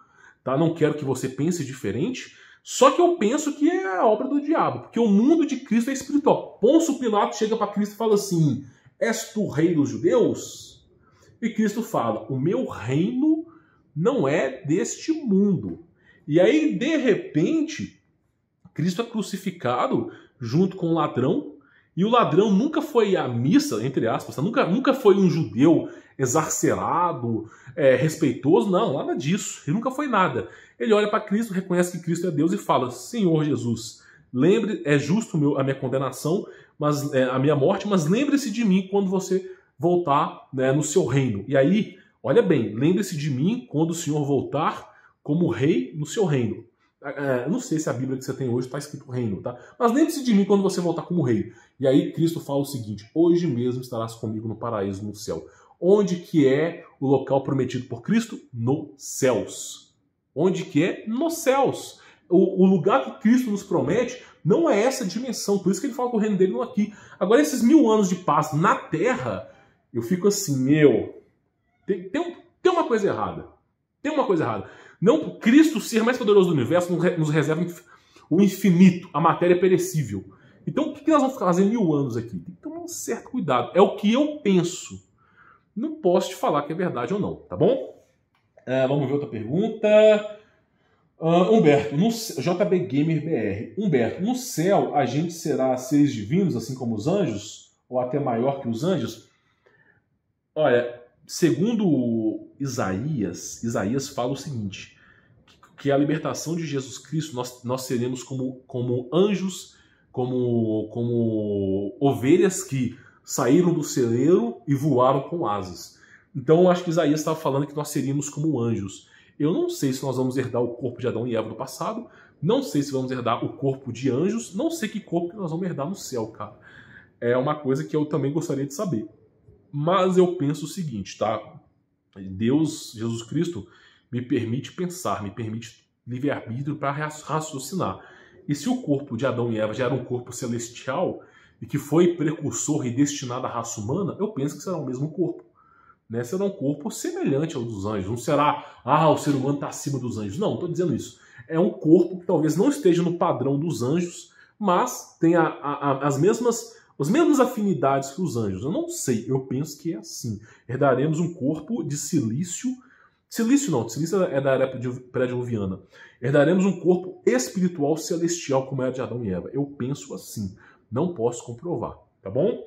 tá? Não quero que você pense diferente, só que eu penso que é a obra do diabo, porque o mundo de Cristo é espiritual. Pôncio Pilato chega para Cristo e fala assim: és tu rei dos judeus? E Cristo fala: o meu reino não é deste mundo. E aí, de repente, Cristo é crucificado junto com o ladrão, e o ladrão nunca foi à missa, entre aspas, nunca foi um judeu exarcerado, respeitoso, não, nada disso. Ele nunca foi nada. Ele olha para Cristo, reconhece que Cristo é Deus e fala: Senhor Jesus, lembre, é justo a minha condenação, mas a minha morte, mas lembre-se de mim quando você voltar, né, no seu reino. E aí, olha bem, lembre-se de mim quando o Senhor voltar como rei no seu reino. Eu não sei se a Bíblia que você tem hoje está escrito reino, tá? Mas lembre-se de mim quando você voltar como rei. E aí Cristo fala o seguinte: hoje mesmo estarás comigo no paraíso, no céu. Onde que é o local prometido por Cristo? Nos céus. Onde que é? Nos céus. O lugar que Cristo nos promete não é essa dimensão. Por isso que ele fala que o reino dele não é aqui. Agora, esses 1000 anos de paz na Terra, eu fico assim, tem uma coisa errada. Tem uma coisa errada. Não, Cristo, ser mais poderoso do universo, nos reserva o infinito, a matéria perecível. Então, o que nós vamos fazer 1000 anos aqui? Tem que tomar um certo cuidado. É o que eu penso. Não posso te falar que é verdade ou não, tá bom? Vamos ver outra pergunta. Humberto, JB Gamer BR. Humberto, no céu a gente será seres divinos, assim como os anjos? Ou até maior que os anjos? Olha, segundo Isaías fala o seguinte, que a libertação de Jesus Cristo, nós seremos como anjos, como ovelhas que saíram do celeiro e voaram com asas. Então eu acho que Isaías estava falando que nós seríamos como anjos. Eu não sei se nós vamos herdar o corpo de Adão e Eva do passado, não sei se vamos herdar o corpo de anjos, não sei que corpo que nós vamos herdar no céu, cara. É uma coisa que eu também gostaria de saber. Mas eu penso o seguinte, tá? Deus, Jesus Cristo, me permite pensar, me permite livre-arbítrio para raciocinar. E se o corpo de Adão e Eva já era um corpo celestial e que foi precursor e destinado à raça humana, eu penso que será o mesmo corpo. Né? Será um corpo semelhante ao dos anjos. Não será, o ser humano está acima dos anjos. Não estou dizendo isso. É um corpo que talvez não esteja no padrão dos anjos, mas tem as mesmas afinidades que os anjos. Eu não sei, eu penso que é assim. Herdaremos um corpo de silício. Silício é da era pré-diluviana. Herdaremos um corpo espiritual celestial, como era de Adão e Eva. Eu penso assim. Não posso comprovar, tá bom?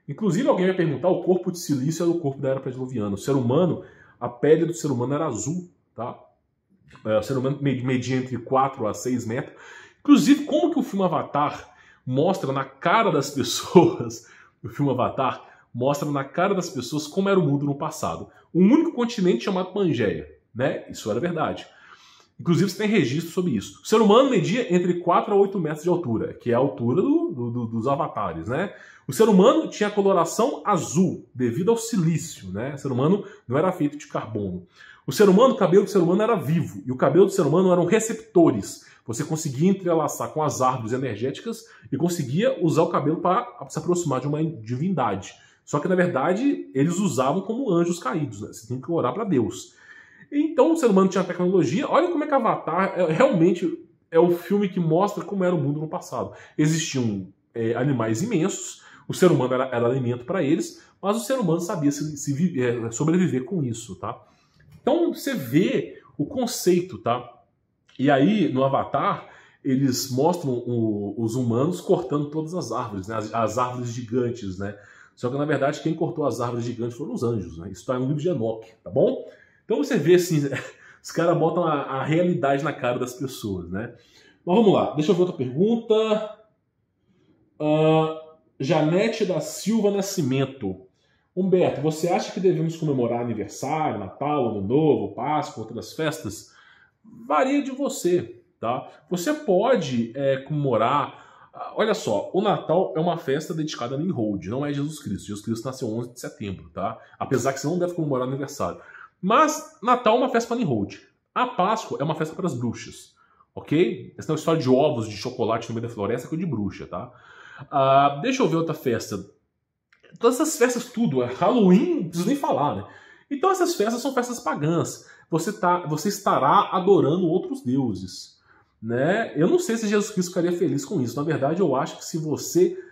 Inclusive, alguém vai perguntar, o corpo de silício era o corpo da era pré-diluviana. O ser humano, a pele do ser humano era azul, tá? O ser humano media entre 4 a 6 metros. Inclusive, como que o filme Avatar mostra na cara das pessoas, o filme Avatar mostra na cara das pessoas como era o mundo no passado. Um único continente chamado Pangeia, né? Isso era verdade. Inclusive, você tem registro sobre isso. O ser humano media entre 4 a 8 metros de altura, que é a altura dos avatares, né? O ser humano tinha coloração azul, devido ao silício, né? O ser humano não era feito de carbono. O cabelo do ser humano era vivo, e o cabelo do ser humano eram receptores. Você conseguia entrelaçar com as árvores energéticas e conseguia usar o cabelo para se aproximar de uma divindade. Só que, na verdade, eles usavam como anjos caídos, né? Você tem que orar para Deus. Então, o ser humano tinha tecnologia. Olha como é que Avatar realmente é o filme que mostra como era o mundo no passado. Existiam animais imensos, o ser humano era alimento para eles, mas o ser humano sabia sobreviver com isso, tá? Então você vê o conceito, tá? E aí, no Avatar, eles mostram os humanos cortando todas as árvores, né? As árvores gigantes, né? Só que, na verdade, quem cortou as árvores gigantes foram os anjos, né? Isso está no livro de Enoque, tá bom? Então você vê, assim, os caras botam a realidade na cara das pessoas, né? Mas vamos lá, deixa eu ver outra pergunta. Janete da Silva Nascimento. Humberto, você acha que devemos comemorar aniversário, Natal, Ano Novo, Páscoa, outras festas? Varia de você, tá? Você pode comemorar... Olha só, o Natal é uma festa dedicada a Nimrod, não é Jesus Cristo. Jesus Cristo nasceu 11 de setembro, tá? Apesar que você não deve comemorar aniversário. Mas Natal é uma festa para Nimrod. A Páscoa é uma festa para as bruxas, ok? Essa é uma história de ovos de chocolate no meio da floresta, que é de bruxa, tá? Deixa eu ver outra festa. Todas essas festas, tudo, Halloween, não preciso nem falar, né? Então essas festas são festas pagãs. Você estará adorando outros deuses, né? Eu não sei se Jesus Cristo ficaria feliz com isso. Na verdade, eu acho que se você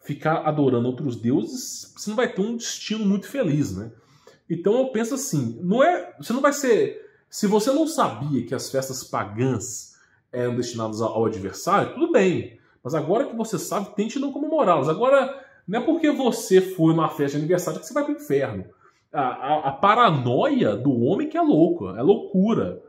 ficar adorando outros deuses, você não vai ter um destino muito feliz, né? Então eu penso assim, você não vai ser... Se você não sabia que as festas pagãs eram destinadas ao adversário, tudo bem. Mas agora que você sabe, tente não comemorá-las. Agora, não é porque você foi numa festa de aniversário que você vai pro inferno. A paranoia do homem que é louco, é loucura.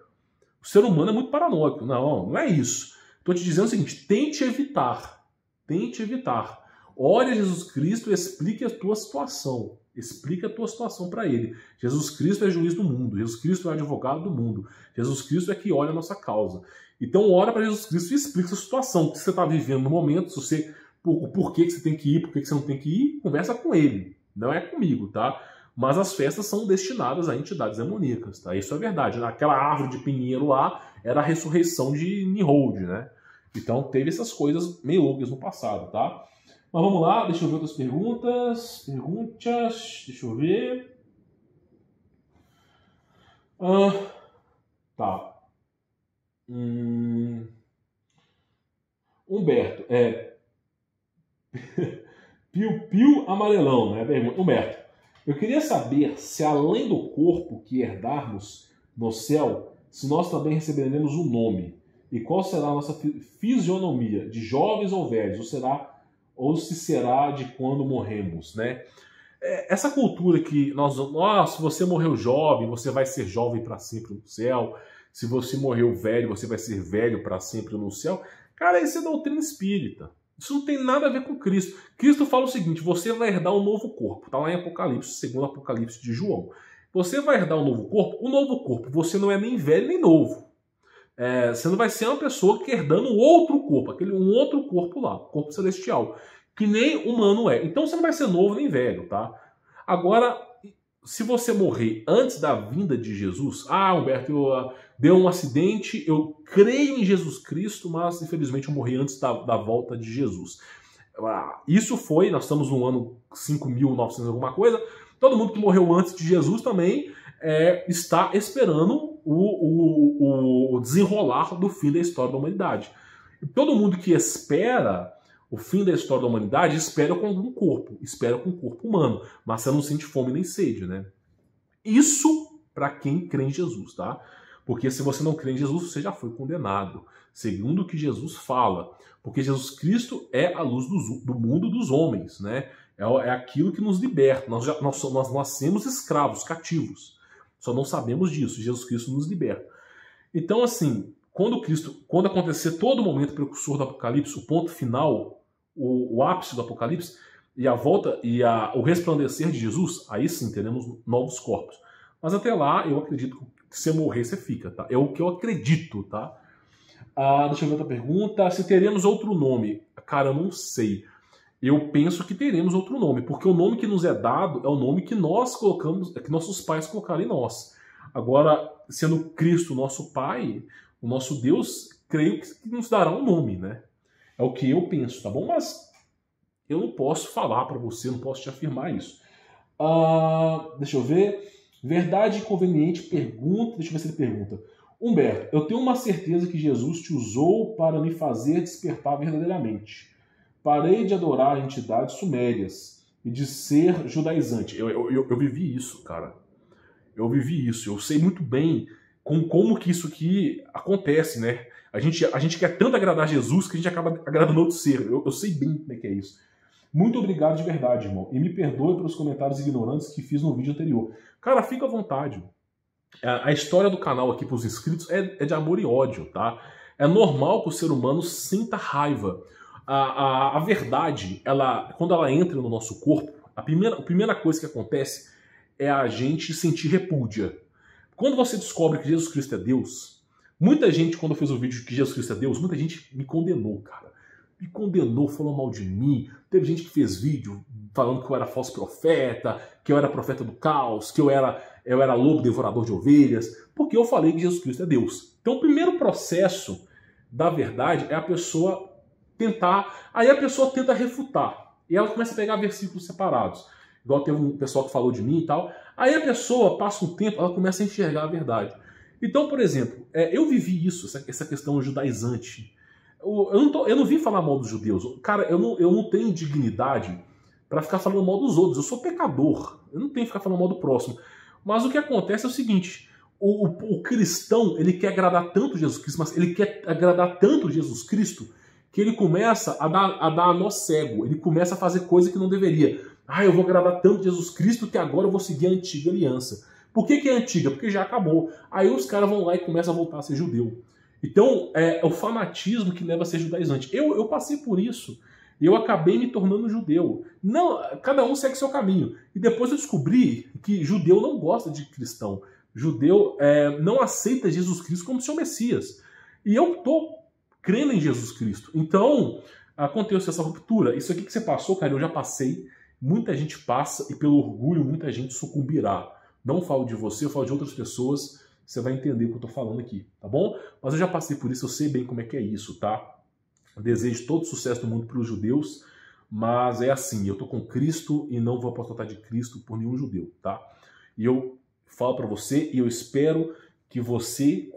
O ser humano é muito paranoico. Não é isso. Estou te dizendo o seguinte, tente evitar. Tente evitar. Ore a Jesus Cristo e explique a tua situação. Explique a tua situação para ele. Jesus Cristo é juiz do mundo. Jesus Cristo é advogado do mundo. Jesus Cristo é que olha a nossa causa. Então ora para Jesus Cristo e explique a sua situação. O que você está vivendo no momento, o porquê que você tem que ir, por que você não tem que ir, conversa com ele. Não é comigo, tá? Mas as festas são destinadas a entidades demoníacas, tá? Isso é verdade. Aquela árvore de pinheiro lá era a ressurreição de Nimrod, né? Então teve essas coisas meio loucas no passado, tá? Mas vamos lá, deixa eu ver outras perguntas. Deixa eu ver. Tá. Humberto, Piu-piu amarelão, né? Humberto, eu queria saber se além do corpo que herdarmos no céu, se nós também receberemos um nome. E qual será a nossa fisionomia, de jovens ou velhos? Ou se será de quando morremos, né? Essa cultura que se você morreu jovem, você vai ser jovem para sempre no céu. Se você morreu velho, você vai ser velho para sempre no céu. Cara, isso é doutrina espírita. Isso não tem nada a ver com Cristo. Cristo fala o seguinte, você vai herdar um novo corpo. Está lá em Apocalipse, segundo Apocalipse de João. Você vai herdar um novo corpo. O novo corpo, você não é nem velho nem novo. Você não vai ser uma pessoa que herdando um outro corpo, um outro corpo lá, corpo celestial, que nem humano é. Então você não vai ser novo nem velho, tá? Agora, se você morrer antes da vinda de Jesus, Humberto, deu um acidente, eu creio em Jesus Cristo, mas infelizmente eu morri antes da volta de Jesus. Isso foi, nós estamos no ano 5.900 alguma coisa, todo mundo que morreu antes de Jesus também está esperando o desenrolar do fim da história da humanidade. E todo mundo que espera o fim da história da humanidade espera com algum corpo, espera com um corpo humano, mas você não sente fome nem sede, né? Isso para quem crê em Jesus, tá? Porque se você não crê em Jesus, você já foi condenado, segundo o que Jesus fala. Porque Jesus Cristo é a luz do mundo dos homens, né? É aquilo que nos liberta. Nós nascemos escravos, cativos. Só não sabemos disso. Jesus Cristo nos liberta. Então, assim, quando acontecer todo o momento precursor do Apocalipse, o ponto final, o ápice do Apocalipse, e a volta e o resplandecer de Jesus, aí sim teremos novos corpos. Mas até lá, eu acredito que se morrer, você fica, tá? É o que eu acredito, tá? Deixa eu ver outra pergunta. Se teremos outro nome? Cara, eu não sei. Eu penso que teremos outro nome, porque o nome que nos é dado é o nome que nós colocamos, que nossos pais colocaram em nós. Agora, sendo Cristo nosso Pai, o nosso Deus, creio que nos dará um nome, né? É o que eu penso, tá bom? Mas eu não posso falar para você, não posso te afirmar isso. Deixa eu ver. Verdade inconveniente pergunta. Deixa eu ver se ele pergunta. Humberto, eu tenho uma certeza que Jesus te usou para me fazer despertar verdadeiramente. Parei de adorar entidades sumérias e de ser judaizante. Eu vivi isso, cara. Eu vivi isso. Eu sei muito bem como que isso aqui acontece, né? A gente quer tanto agradar Jesus que a gente acaba agradando outro ser. Eu sei bem como é que é isso. Muito obrigado de verdade, irmão. E me perdoe pelos comentários ignorantes que fiz no vídeo anterior. Cara, fica à vontade. A história do canal aqui para os inscritos é de amor e ódio, tá? É normal que o ser humano sinta raiva. A verdade, quando ela entra no nosso corpo, a primeira coisa que acontece é a gente sentir repúdia. Quando você descobre que Jesus Cristo é Deus, muita gente, quando eu fiz o vídeo de que Jesus Cristo é Deus, muita gente me condenou, cara. Me condenou, falou mal de mim. Teve gente que fez vídeo falando que eu era falso profeta, que eu era profeta do caos, que eu era lobo devorador de ovelhas, porque eu falei que Jesus Cristo é Deus. Então o primeiro processo da verdade é a pessoa tentar, aí a pessoa tenta refutar, e ela começa a pegar versículos separados. Igual teve um pessoal que falou de mim e tal. Aí a pessoa passa um tempo, ela começa a enxergar a verdade. Então, por exemplo, eu vivi isso, essa questão judaizante. Eu não vim falar mal dos judeus. Cara, eu não tenho dignidade para ficar falando mal dos outros. Eu sou pecador. Eu não tenho que ficar falando mal do próximo. Mas o que acontece é o seguinte: o cristão, ele quer agradar tanto Jesus Cristo, mas ele quer agradar tanto Jesus Cristo que ele começa a dar a nó cego. Ele começa a fazer coisa que não deveria. Eu vou agradar tanto Jesus Cristo que agora eu vou seguir a antiga aliança. Por que é antiga? Porque já acabou. Aí os caras vão lá e começam a voltar a ser judeu. Então, é o fanatismo que leva a ser judaizante. Eu passei por isso. E eu acabei me tornando judeu. Não, cada um segue seu caminho. E depois eu descobri que judeu não gosta de cristão. Judeu não aceita Jesus Cristo como seu Messias. E eu estou crendo em Jesus Cristo. Então, aconteceu essa ruptura. Isso aqui que você passou, cara, eu já passei. Muita gente passa e pelo orgulho muita gente sucumbirá. Não falo de você, eu falo de outras pessoas. Você vai entender o que eu estou falando aqui, tá bom? Mas eu já passei por isso, eu sei bem como é que é isso, tá? Eu desejo todo sucesso do mundo para os judeus, mas é assim, eu estou com Cristo e não vou apostatar de Cristo por nenhum judeu, tá? E eu falo para você e eu espero que você,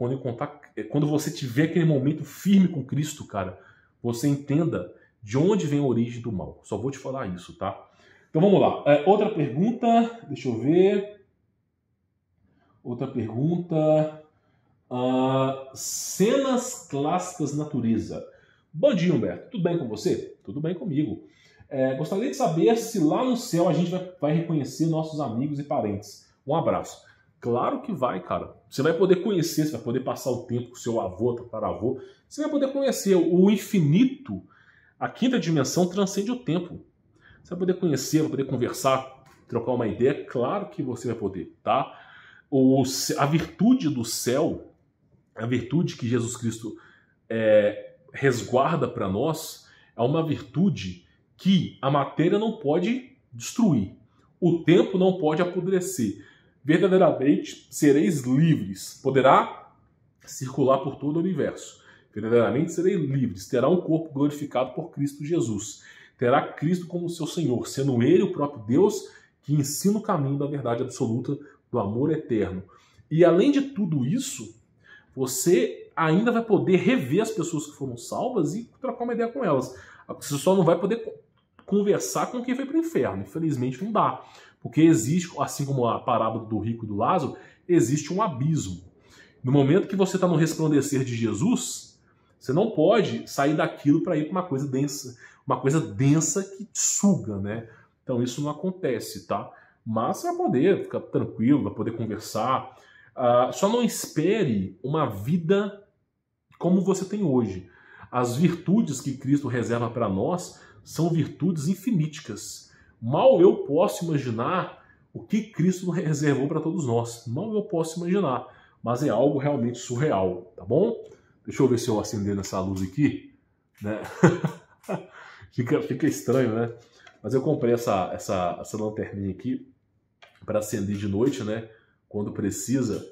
quando você tiver aquele momento firme com Cristo, cara, você entenda de onde vem a origem do mal. Só vou te falar isso, tá? Então vamos lá. Outra pergunta, deixa eu ver. Outra pergunta. Cenas clássicas natureza. Bom dia, Humberto. Tudo bem com você? Tudo bem comigo. Gostaria de saber se lá no céu a gente vai reconhecer nossos amigos e parentes. Um abraço. Claro que vai, cara. Você vai poder conhecer, você vai poder passar o tempo com seu avô, tataravô. Você vai poder conhecer o infinito. A quinta dimensão transcende o tempo. Você vai poder conhecer, vai poder conversar, trocar uma ideia. Claro que você vai poder, tá? A virtude do céu, a virtude que Jesus Cristo resguarda para nós, é uma virtude que a matéria não pode destruir. O tempo não pode apodrecer. Verdadeiramente sereis livres. Poderá circular por todo o universo. Verdadeiramente sereis livres. Terá um corpo glorificado por Cristo Jesus. Terá Cristo como seu Senhor, sendo Ele o próprio Deus que ensina o caminho da verdade absoluta, do amor eterno. E além de tudo isso, você ainda vai poder rever as pessoas que foram salvas e trocar uma ideia com elas. Você só não vai poder conversar com quem foi para o inferno. Infelizmente não dá. Porque existe, assim como a parábola do rico e do Lázaro, existe um abismo. No momento que você está no resplandecer de Jesus, você não pode sair daquilo para ir para uma coisa densa que suga, né? Então isso não acontece, tá? Mas você vai poder ficar tranquilo, vai poder conversar. Só não espere uma vida como você tem hoje. As virtudes que Cristo reserva para nós são virtudes infiníticas. Mal eu posso imaginar o que Cristo reservou para todos nós. Mal eu posso imaginar. Mas é algo realmente surreal, tá bom? Deixa eu ver se eu acender nessa luz aqui. Né? fica estranho, né? Mas eu comprei essa lanterninha aqui para acender de noite, né? Quando precisa.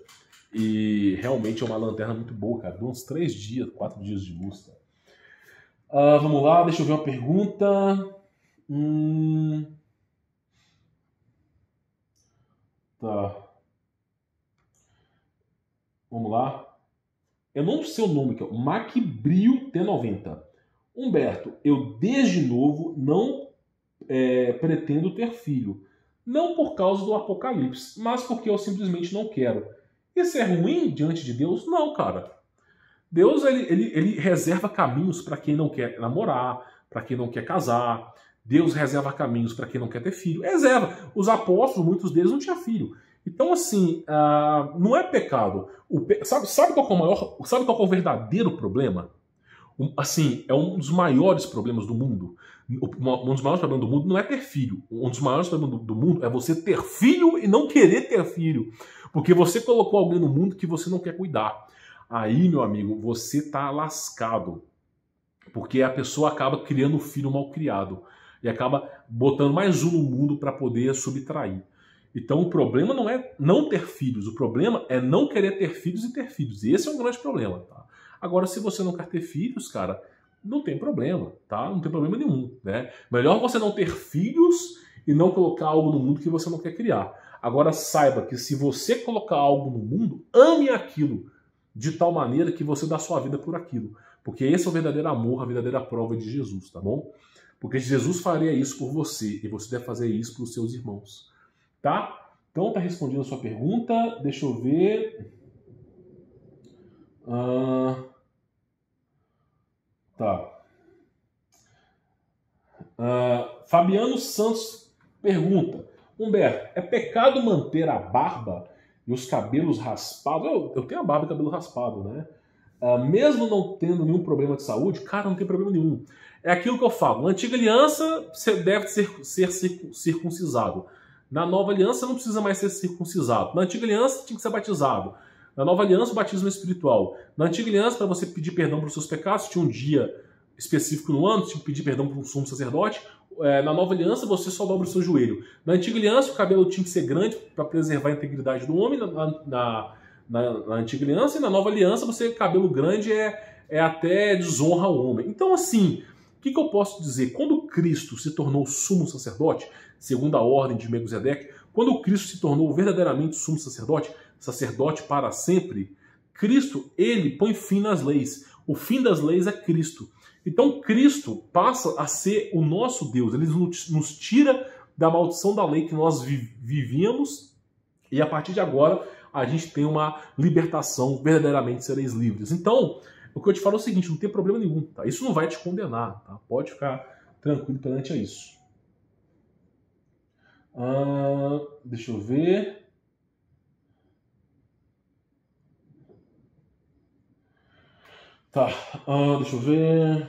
E realmente é uma lanterna muito boa, cara. Deu uns 3 dias, 4 dias de luz. Tá? Vamos lá, deixa eu ver uma pergunta. Tá. Vamos lá. Eu não sei o nome, que é o MacBrio T90. Humberto, eu desde novo não pretendo ter filho. Não por causa do Apocalipse, mas porque eu simplesmente não quero. Isso é ruim diante de Deus? Não, cara. Deus ele reserva caminhos para quem não quer namorar, para quem não quer casar. Deus reserva caminhos para quem não quer ter filho. Reserva. Os apóstolos, muitos deles não tinham filho. Então, assim, não é pecado. Sabe qual é o verdadeiro problema? Assim, é um dos maiores problemas do mundo. Um dos maiores problemas do mundo não é ter filho. Um dos maiores problemas do mundo é você ter filho e não querer ter filho. Porque você colocou alguém no mundo que você não quer cuidar. Aí, meu amigo, você tá lascado. Porque a pessoa acaba criando um filho mal criado. E acaba botando mais um no mundo para poder subtrair. Então o problema não é não ter filhos. O problema é não querer ter filhos e ter filhos. E esse é um grande problema, tá? Agora, se você não quer ter filhos, cara, não tem problema, tá? Não tem problema nenhum, né? Melhor você não ter filhos e não colocar algo no mundo que você não quer criar. Agora, saiba que se você colocar algo no mundo, ame aquilo de tal maneira que você dá sua vida por aquilo. Porque esse é o verdadeiro amor, a verdadeira prova de Jesus, tá bom? Porque Jesus faria isso por você e você deve fazer isso para os seus irmãos, tá? Então, tá respondendo a sua pergunta. Deixa eu ver... Tá. Fabiano Santos pergunta: Humberto, é pecado manter a barba e os cabelos raspados? Eu tenho a barba e cabelo raspado, né? Mesmo não tendo nenhum problema de saúde, cara, não tem problema nenhum. É aquilo que eu falo. Na antiga aliança, você deve ser circuncisado. Na nova aliança, não precisa mais ser circuncisado. Na antiga aliança, tinha que ser batizado. Na nova aliança, o batismo é espiritual. Na antiga aliança, para você pedir perdão para os seus pecados, tinha um dia específico no ano, tinha que pedir perdão para um sumo sacerdote. Na nova aliança, você só dobra o seu joelho. Na antiga aliança, o cabelo tinha que ser grande para preservar a integridade do homem. Na antiga aliança, e na nova aliança, cabelo grande é até desonra ao homem. Então, assim, o que eu posso dizer? Quando Cristo se tornou sumo sacerdote, segundo a ordem de Melquisedeque, quando Cristo se tornou verdadeiramente sumo sacerdote para sempre, Cristo, ele põe fim nas leis. O fim das leis é Cristo. Então Cristo passa a ser o nosso Deus. Ele nos tira da maldição da lei que nós vivíamos e a partir de agora a gente tem uma libertação, verdadeiramente sereis livres. Então, o que eu te falo é o seguinte, não tem problema nenhum, tá? Isso não vai te condenar, tá? Pode ficar tranquilo perante a isso. Deixa eu ver. Tá, deixa eu ver.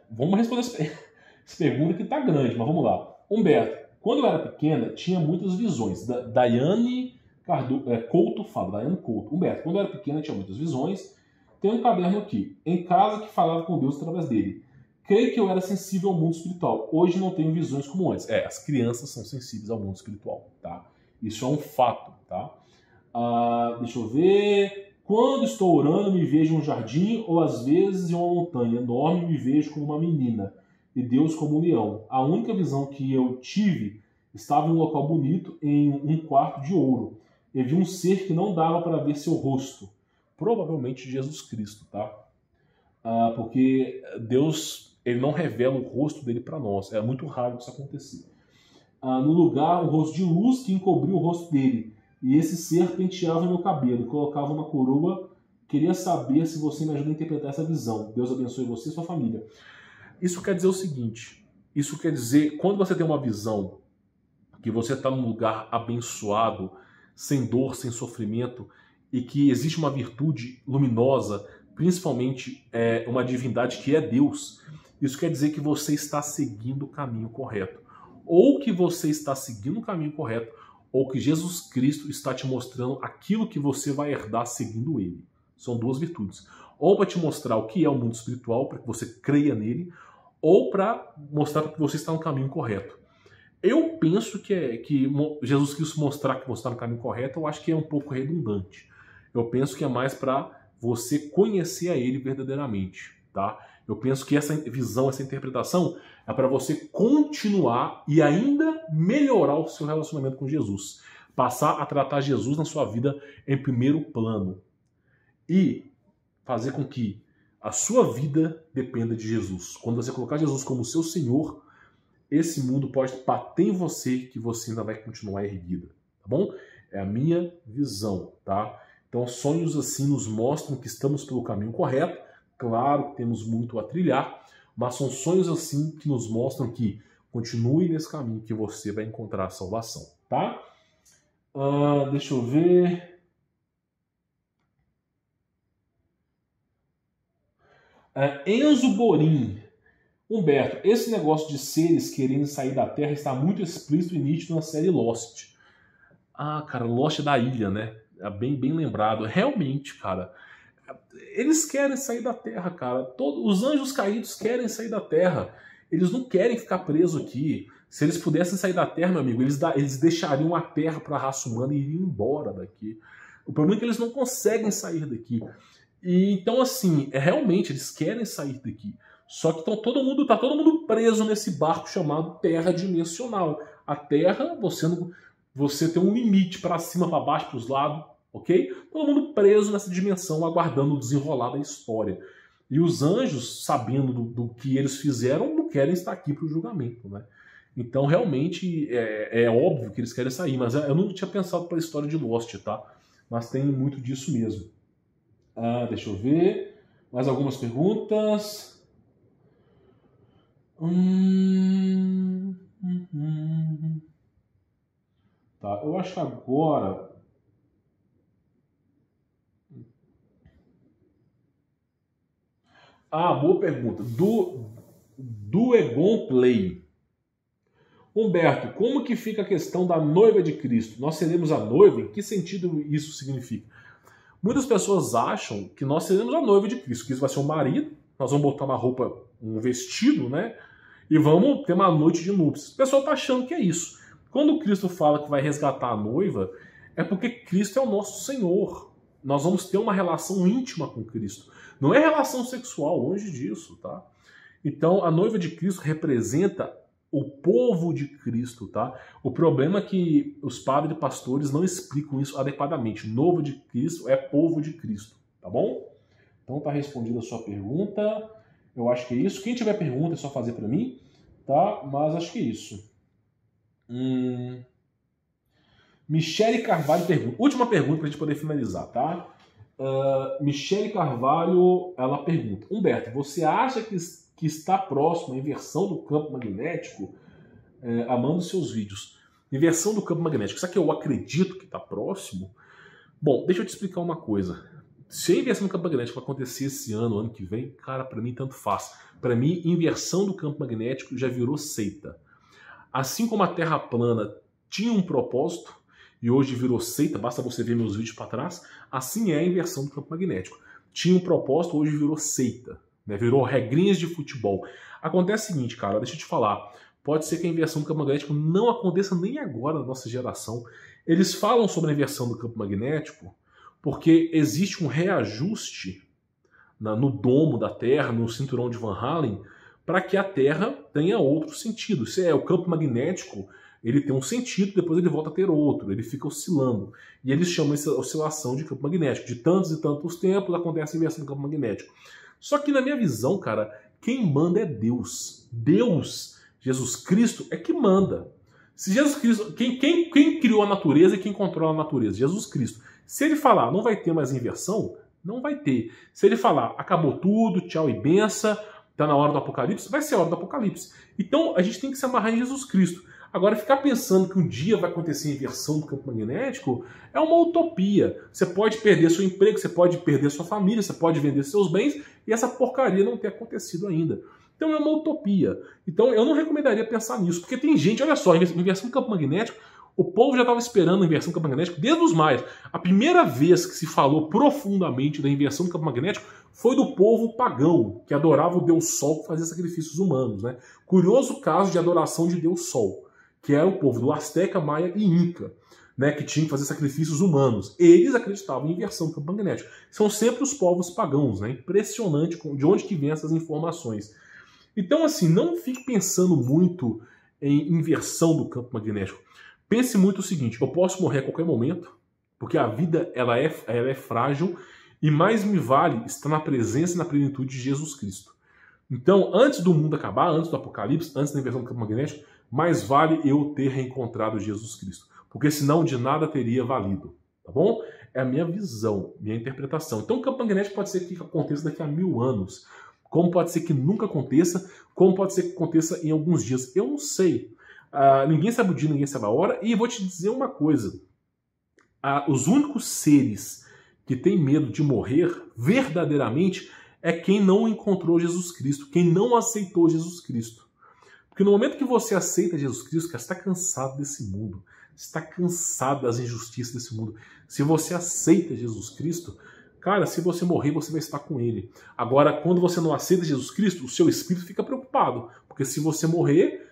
Vamos responder essa pergunta que tá grande, mas vamos lá. Humberto, quando eu era pequena, tinha muitas visões. Daiane Couto fala, Daiane Couto. Humberto, quando eu era pequena, tinha muitas visões. Tem um caderno aqui, em casa, que falava com Deus através dele. Creio que eu era sensível ao mundo espiritual. Hoje não tenho visões como antes. As crianças são sensíveis ao mundo espiritual, tá? Isso é um fato, tá? Deixa eu ver. Quando estou orando, me vejo em um jardim ou às vezes em uma montanha enorme e me vejo como uma menina e Deus como um leão. A única visão que eu tive estava em um local bonito, em um quarto de ouro. E vi um ser que não dava para ver seu rosto. Provavelmente Jesus Cristo, tá? Porque Deus, ele não revela o rosto dele para nós. É muito raro isso acontecer. No lugar, um rosto de luz que encobriu o rosto dele. E esse ser penteava meu cabelo e colocava uma coroa. Queria saber se você me ajuda a interpretar essa visão. Deus abençoe você e sua família. Isso quer dizer o seguinte. Isso quer dizer, quando você tem uma visão que você está num lugar abençoado, sem dor, sem sofrimento, e que existe uma virtude luminosa, principalmente uma divindade que é Deus, isso quer dizer que você está seguindo o caminho correto. Ou que você está seguindo o caminho correto, ou que Jesus Cristo está te mostrando aquilo que você vai herdar seguindo ele. São duas virtudes. Ou para te mostrar o que é o mundo espiritual, para que você creia nele, ou para mostrar que você está no caminho correto. Eu penso que Jesus Cristo mostrar que você está no caminho correto, eu acho que é um pouco redundante. Eu penso que é mais para você conhecer a ele verdadeiramente, tá? Eu penso que essa visão, essa interpretação é para você continuar e ainda melhorar o seu relacionamento com Jesus. Passar a tratar Jesus na sua vida em primeiro plano. E fazer com que a sua vida dependa de Jesus. Quando você colocar Jesus como seu Senhor, esse mundo pode bater em você que você ainda vai continuar erguida, tá bom? É a minha visão, tá? Então, sonhos assim nos mostram que estamos pelo caminho correto. Claro que temos muito a trilhar, mas são sonhos assim que nos mostram que continue nesse caminho que você vai encontrar a salvação, tá? Deixa eu ver. Enzo Borim. Humberto, esse negócio de seres querendo sair da Terra está muito explícito e nítido na série Lost. Cara, Lost é da ilha, né? É bem lembrado. Realmente, cara, eles querem sair da Terra, cara. Os anjos caídos querem sair da Terra. Eles não querem ficar presos aqui. Se eles pudessem sair da Terra, meu amigo, eles deixariam a Terra para a raça humana e iriam embora daqui. O problema é que eles não conseguem sair daqui. E, então, assim, realmente, eles querem sair daqui. Só que tá todo mundo preso nesse barco chamado Terra Dimensional. A Terra, você tem um limite para cima, para baixo, para os lados, ok? Todo mundo preso nessa dimensão, aguardando o desenrolar da história. E os anjos, sabendo do que eles fizeram, não querem estar aqui para o julgamento, né? Então, realmente, é óbvio que eles querem sair, mas eu não tinha pensado para a história de Lost, tá? Mas tem muito disso mesmo. Deixa eu ver. Mais algumas perguntas. Tá, eu acho que agora... boa pergunta. Do Egon Play. Humberto, como que fica a questão da noiva de Cristo? Nós seremos a noiva? Em que sentido isso significa? Muitas pessoas acham que nós seremos a noiva de Cristo, que isso vai ser o marido, nós vamos botar uma roupa, um vestido, né? E vamos ter uma noite de núpcias. O pessoal está achando que é isso. Quando Cristo fala que vai resgatar a noiva, é porque Cristo é o nosso Senhor. Nós vamos ter uma relação íntima com Cristo. Não é relação sexual, longe disso, tá? Então, a noiva de Cristo representa o povo de Cristo, tá? O problema é que os padres e pastores não explicam isso adequadamente. Noiva de Cristo é povo de Cristo, tá bom? Então tá respondida a sua pergunta. Eu acho que é isso. Quem tiver pergunta é só fazer para mim, tá? Mas acho que é isso. Michele Carvalho pergunta. Última pergunta para a gente poder finalizar, tá? Michele Carvalho, ela pergunta: Humberto, você acha que está próximo à inversão do campo magnético? Amando seus vídeos. Inversão do campo magnético. Será que eu acredito que está próximo? Bom, deixa eu te explicar uma coisa. Se a inversão do campo magnético acontecer esse ano que vem, cara, para mim tanto faz. Para mim, inversão do campo magnético já virou seita. Assim como a Terra plana tinha um propósito e hoje virou seita, basta você ver meus vídeos para trás, assim é a inversão do campo magnético. Tinha um propósito, hoje virou seita, né? Virou regrinhas de futebol. Acontece o seguinte, cara, deixa eu te falar. Pode ser que a inversão do campo magnético não aconteça nem agora na nossa geração. Eles falam sobre a inversão do campo magnético porque existe um reajuste no domo da Terra, no cinturão de Van Allen, para que a Terra tenha outro sentido. Isso o campo magnético, ele tem um sentido, depois ele volta a ter outro, ele fica oscilando. E eles chamam essa oscilação de campo magnético. De tantos e tantos tempos acontece a inversão do campo magnético. Só que na minha visão, cara, quem manda é Deus. Deus, Jesus Cristo, é que manda. Se Jesus Cristo, quem criou a natureza e quem controla a natureza? Jesus Cristo. Se ele falar, não vai ter mais inversão, não vai ter. Se ele falar, acabou tudo, tchau e benção, tá na hora do apocalipse, vai ser a hora do apocalipse. Então a gente tem que se amarrar em Jesus Cristo. Agora, ficar pensando que um dia vai acontecer a inversão do campo magnético é uma utopia. Você pode perder seu emprego, você pode perder sua família, você pode vender seus bens e essa porcaria não ter acontecido ainda. Então é uma utopia. Então eu não recomendaria pensar nisso, porque tem gente, olha só, inversão do campo magnético, o povo já estava esperando a inversão do campo magnético desde os maias. A primeira vez que se falou profundamente da inversão do campo magnético foi do povo pagão, que adorava o Deus Sol, que fazia sacrifícios humanos, né? Curioso caso de adoração de Deus Sol, que era o povo do Azteca, Maia e Inca, né, que tinha que fazer sacrifícios humanos. Eles acreditavam em inversão do campo magnético. São sempre os povos pagãos, né? Impressionante de onde que vem essas informações. Então, assim, não fique pensando muito em inversão do campo magnético. Pense muito o seguinte: eu posso morrer a qualquer momento, porque a vida ela é frágil, e mais me vale estar na presença e na plenitude de Jesus Cristo. Então, antes do mundo acabar, antes do apocalipse, antes da invenção do campo magnético, mais vale eu ter reencontrado Jesus Cristo. Porque senão de nada teria valido. Tá bom? É a minha visão, minha interpretação. Então o campo magnético pode ser que aconteça daqui a 1000 anos. Como pode ser que nunca aconteça, como pode ser que aconteça em alguns dias. Eu não sei. Ninguém sabe o dia, ninguém sabe a hora. E vou te dizer uma coisa. Os únicos seres que têm medo de morrer verdadeiramente é quem não encontrou Jesus Cristo, quem não aceitou Jesus Cristo. Porque no momento que você aceita Jesus Cristo, você está cansado desse mundo. Você está cansado das injustiças desse mundo. Se você aceita Jesus Cristo, cara, se você morrer, você vai estar com Ele. Agora, quando você não aceita Jesus Cristo, o seu espírito fica preocupado. Porque se você morrer,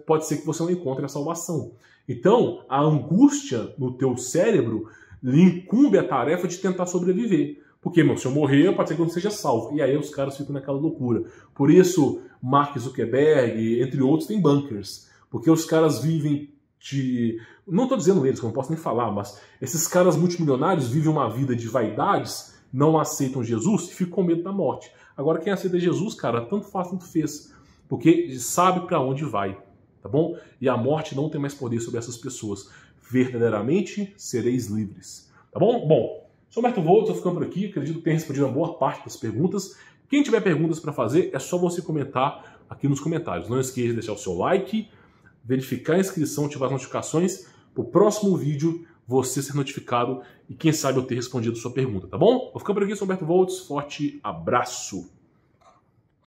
pode ser que você não encontre a salvação. Então, a angústia no teu cérebro lhe incumbe a tarefa de tentar sobreviver. Porque, se eu morrer, pode ser que eu não seja salvo. E aí os caras ficam naquela loucura. Por isso, Mark Zuckerberg, entre outros, tem bunkers. Porque os caras vivem de... Não estou dizendo eles, que eu não posso nem falar, mas esses caras multimilionários vivem uma vida de vaidades, não aceitam Jesus e ficam com medo da morte. Agora, quem aceita Jesus, cara, tanto faz, tanto fez. Porque sabe para onde vai, tá bom? E a morte não tem mais poder sobre essas pessoas. Verdadeiramente sereis livres. Tá bom? Bom, sou Humberto Volto, estou ficando por aqui. Acredito que tenha respondido uma boa parte das perguntas. Quem tiver perguntas para fazer, é só você comentar aqui nos comentários. Não esqueça de deixar o seu like, verificar a inscrição, ativar as notificações, para o próximo vídeo você ser notificado e quem sabe eu ter respondido a sua pergunta, tá bom? Vou ficar por aqui, sou Humberto Volts, forte abraço!